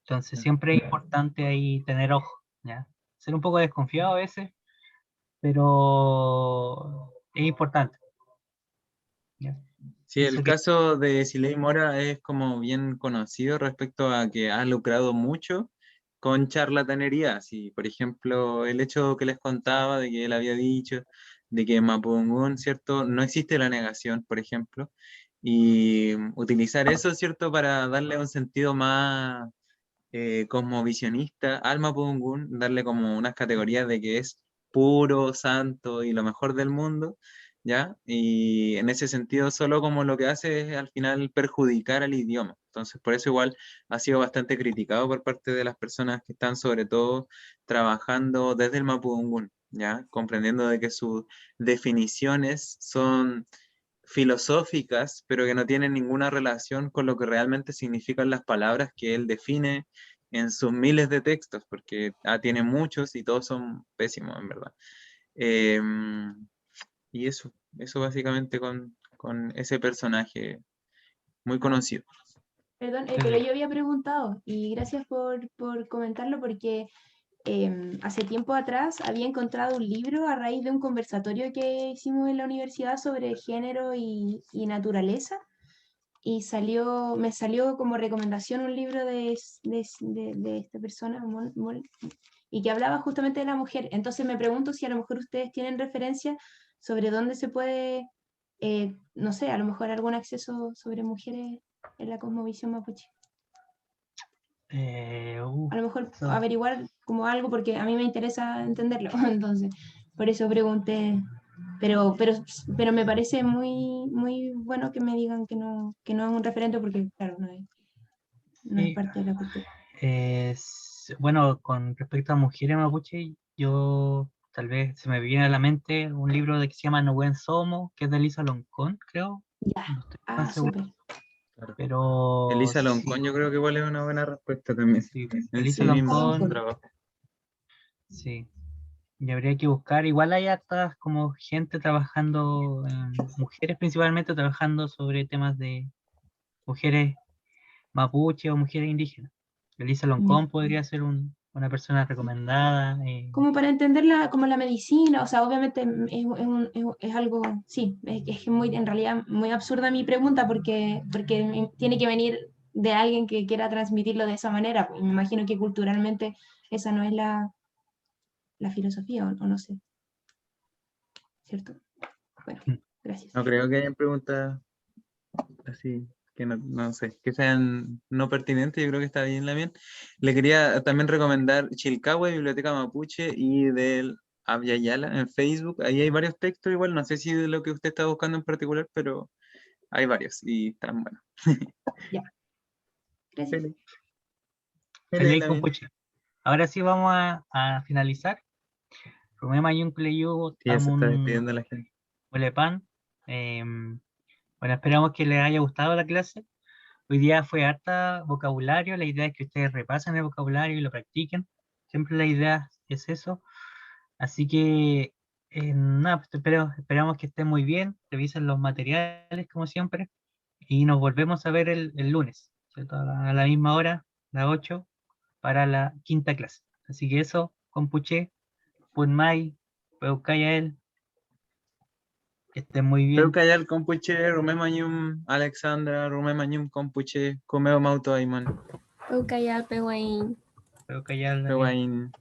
Entonces siempre es importante ahí tener ojo, ¿ya? Ser un poco desconfiado a veces, pero es importante, ¿ya? Sí, Eso el que, caso de Siley Mora es como bien conocido respecto a que ha lucrado mucho con charlatanería. Sí, por ejemplo, el hecho que les contaba de que él había dicho de que en Mapudungun, ¿cierto? No existe la negación, por ejemplo, y utilizar eso, ¿cierto? Para darle un sentido más cosmovisionista al Mapudungun, darle como unas categorías de que es puro, santo y lo mejor del mundo, ¿ya? Y en ese sentido, solo como lo que hace es al final perjudicar al idioma. Entonces, por eso igual ha sido bastante criticado por parte de las personas que están sobre todo trabajando desde el Mapudungun, ¿ya? Comprendiendo de que sus definiciones son filosóficas, pero que no tienen ninguna relación con lo que realmente significan las palabras que él define en sus miles de textos, porque tiene muchos y todos son pésimos, en verdad. Eh, y eso básicamente con ese personaje muy conocido. Perdón, Sí, pero sí. yo había preguntado y gracias por comentarlo porque hace tiempo atrás había encontrado un libro a raíz de un conversatorio que hicimos en la universidad sobre género y naturaleza y me salió como recomendación un libro de esta persona y que hablaba justamente de la mujer. Entonces me pregunto si a lo mejor ustedes tienen referencia sobre dónde se puede, no sé, a lo mejor algún acceso sobre mujeres en la cosmovisión mapuche. A lo mejor Eso- averiguar como algo porque a mí me interesa entenderlo. Entonces, por eso pregunté. Pero me parece muy bueno que me digan que no es un referente porque, claro, no es Sí, parte de la cultura. bueno, con respecto a mujeres mapuche, yo tal vez se me viene a la mente un libro de que se llama Nahuen Somo, que es de Elisa Loncón, creo. Ya. No estoy tan Ah, seguro, súper. Claro. pero Elisa sí, Loncón, yo creo que igual es una buena respuesta también. sí, En Elisa sí mismo Loncón. su trabajo. sí. Y habría que buscar, igual hay hartas como gente trabajando, mujeres principalmente trabajando sobre temas de mujeres mapuche o mujeres indígenas. Elisa Loncón Ya. podría ser una persona recomendada. Como para entenderla como la medicina, o sea, obviamente es algo, sí, es muy, en realidad muy absurda mi pregunta porque tiene que venir de alguien que quiera transmitirlo de esa manera. Pues, me imagino que culturalmente esa no es la filosofía, o no sé, ¿cierto? Bueno, Mm. gracias. No creo que hayan preguntas así, que no sé, que sean no pertinentes, yo creo que está bien la bien. Le quería también recomendar Chilcahue, Biblioteca Mapuche y del Abya Yala en Facebook. Ahí hay varios textos, igual, no sé si de lo que usted está buscando en particular, pero hay varios y están buenos. Ya, gracias. Feliz. Feliz También. Compuche. Ahora sí vamos a finalizar. Rumema y un Cleyu, Sí, ya se está Tamun despidiendo la gente. Huelepan. Bueno, esperamos que les haya gustado la clase. Hoy día fue harta vocabulario. La idea es que ustedes repasen el vocabulario y lo practiquen. Siempre la idea es eso. Así que, nada, pues esperamos que estén muy bien. Revisen los materiales como siempre. Y nos volvemos a ver el lunes, ¿cierto? A la misma hora, las 8, para la quinta clase. Así que eso, Compuche, Punmai, Peucayael, que estén muy bien. Peukayal Compuche, Rumemañum, Alexandra, Rumemañum Compuche, Comeo Mauto Ayman. Peucayal, Pehuaín. Peucayael, Daniel. Pehuain.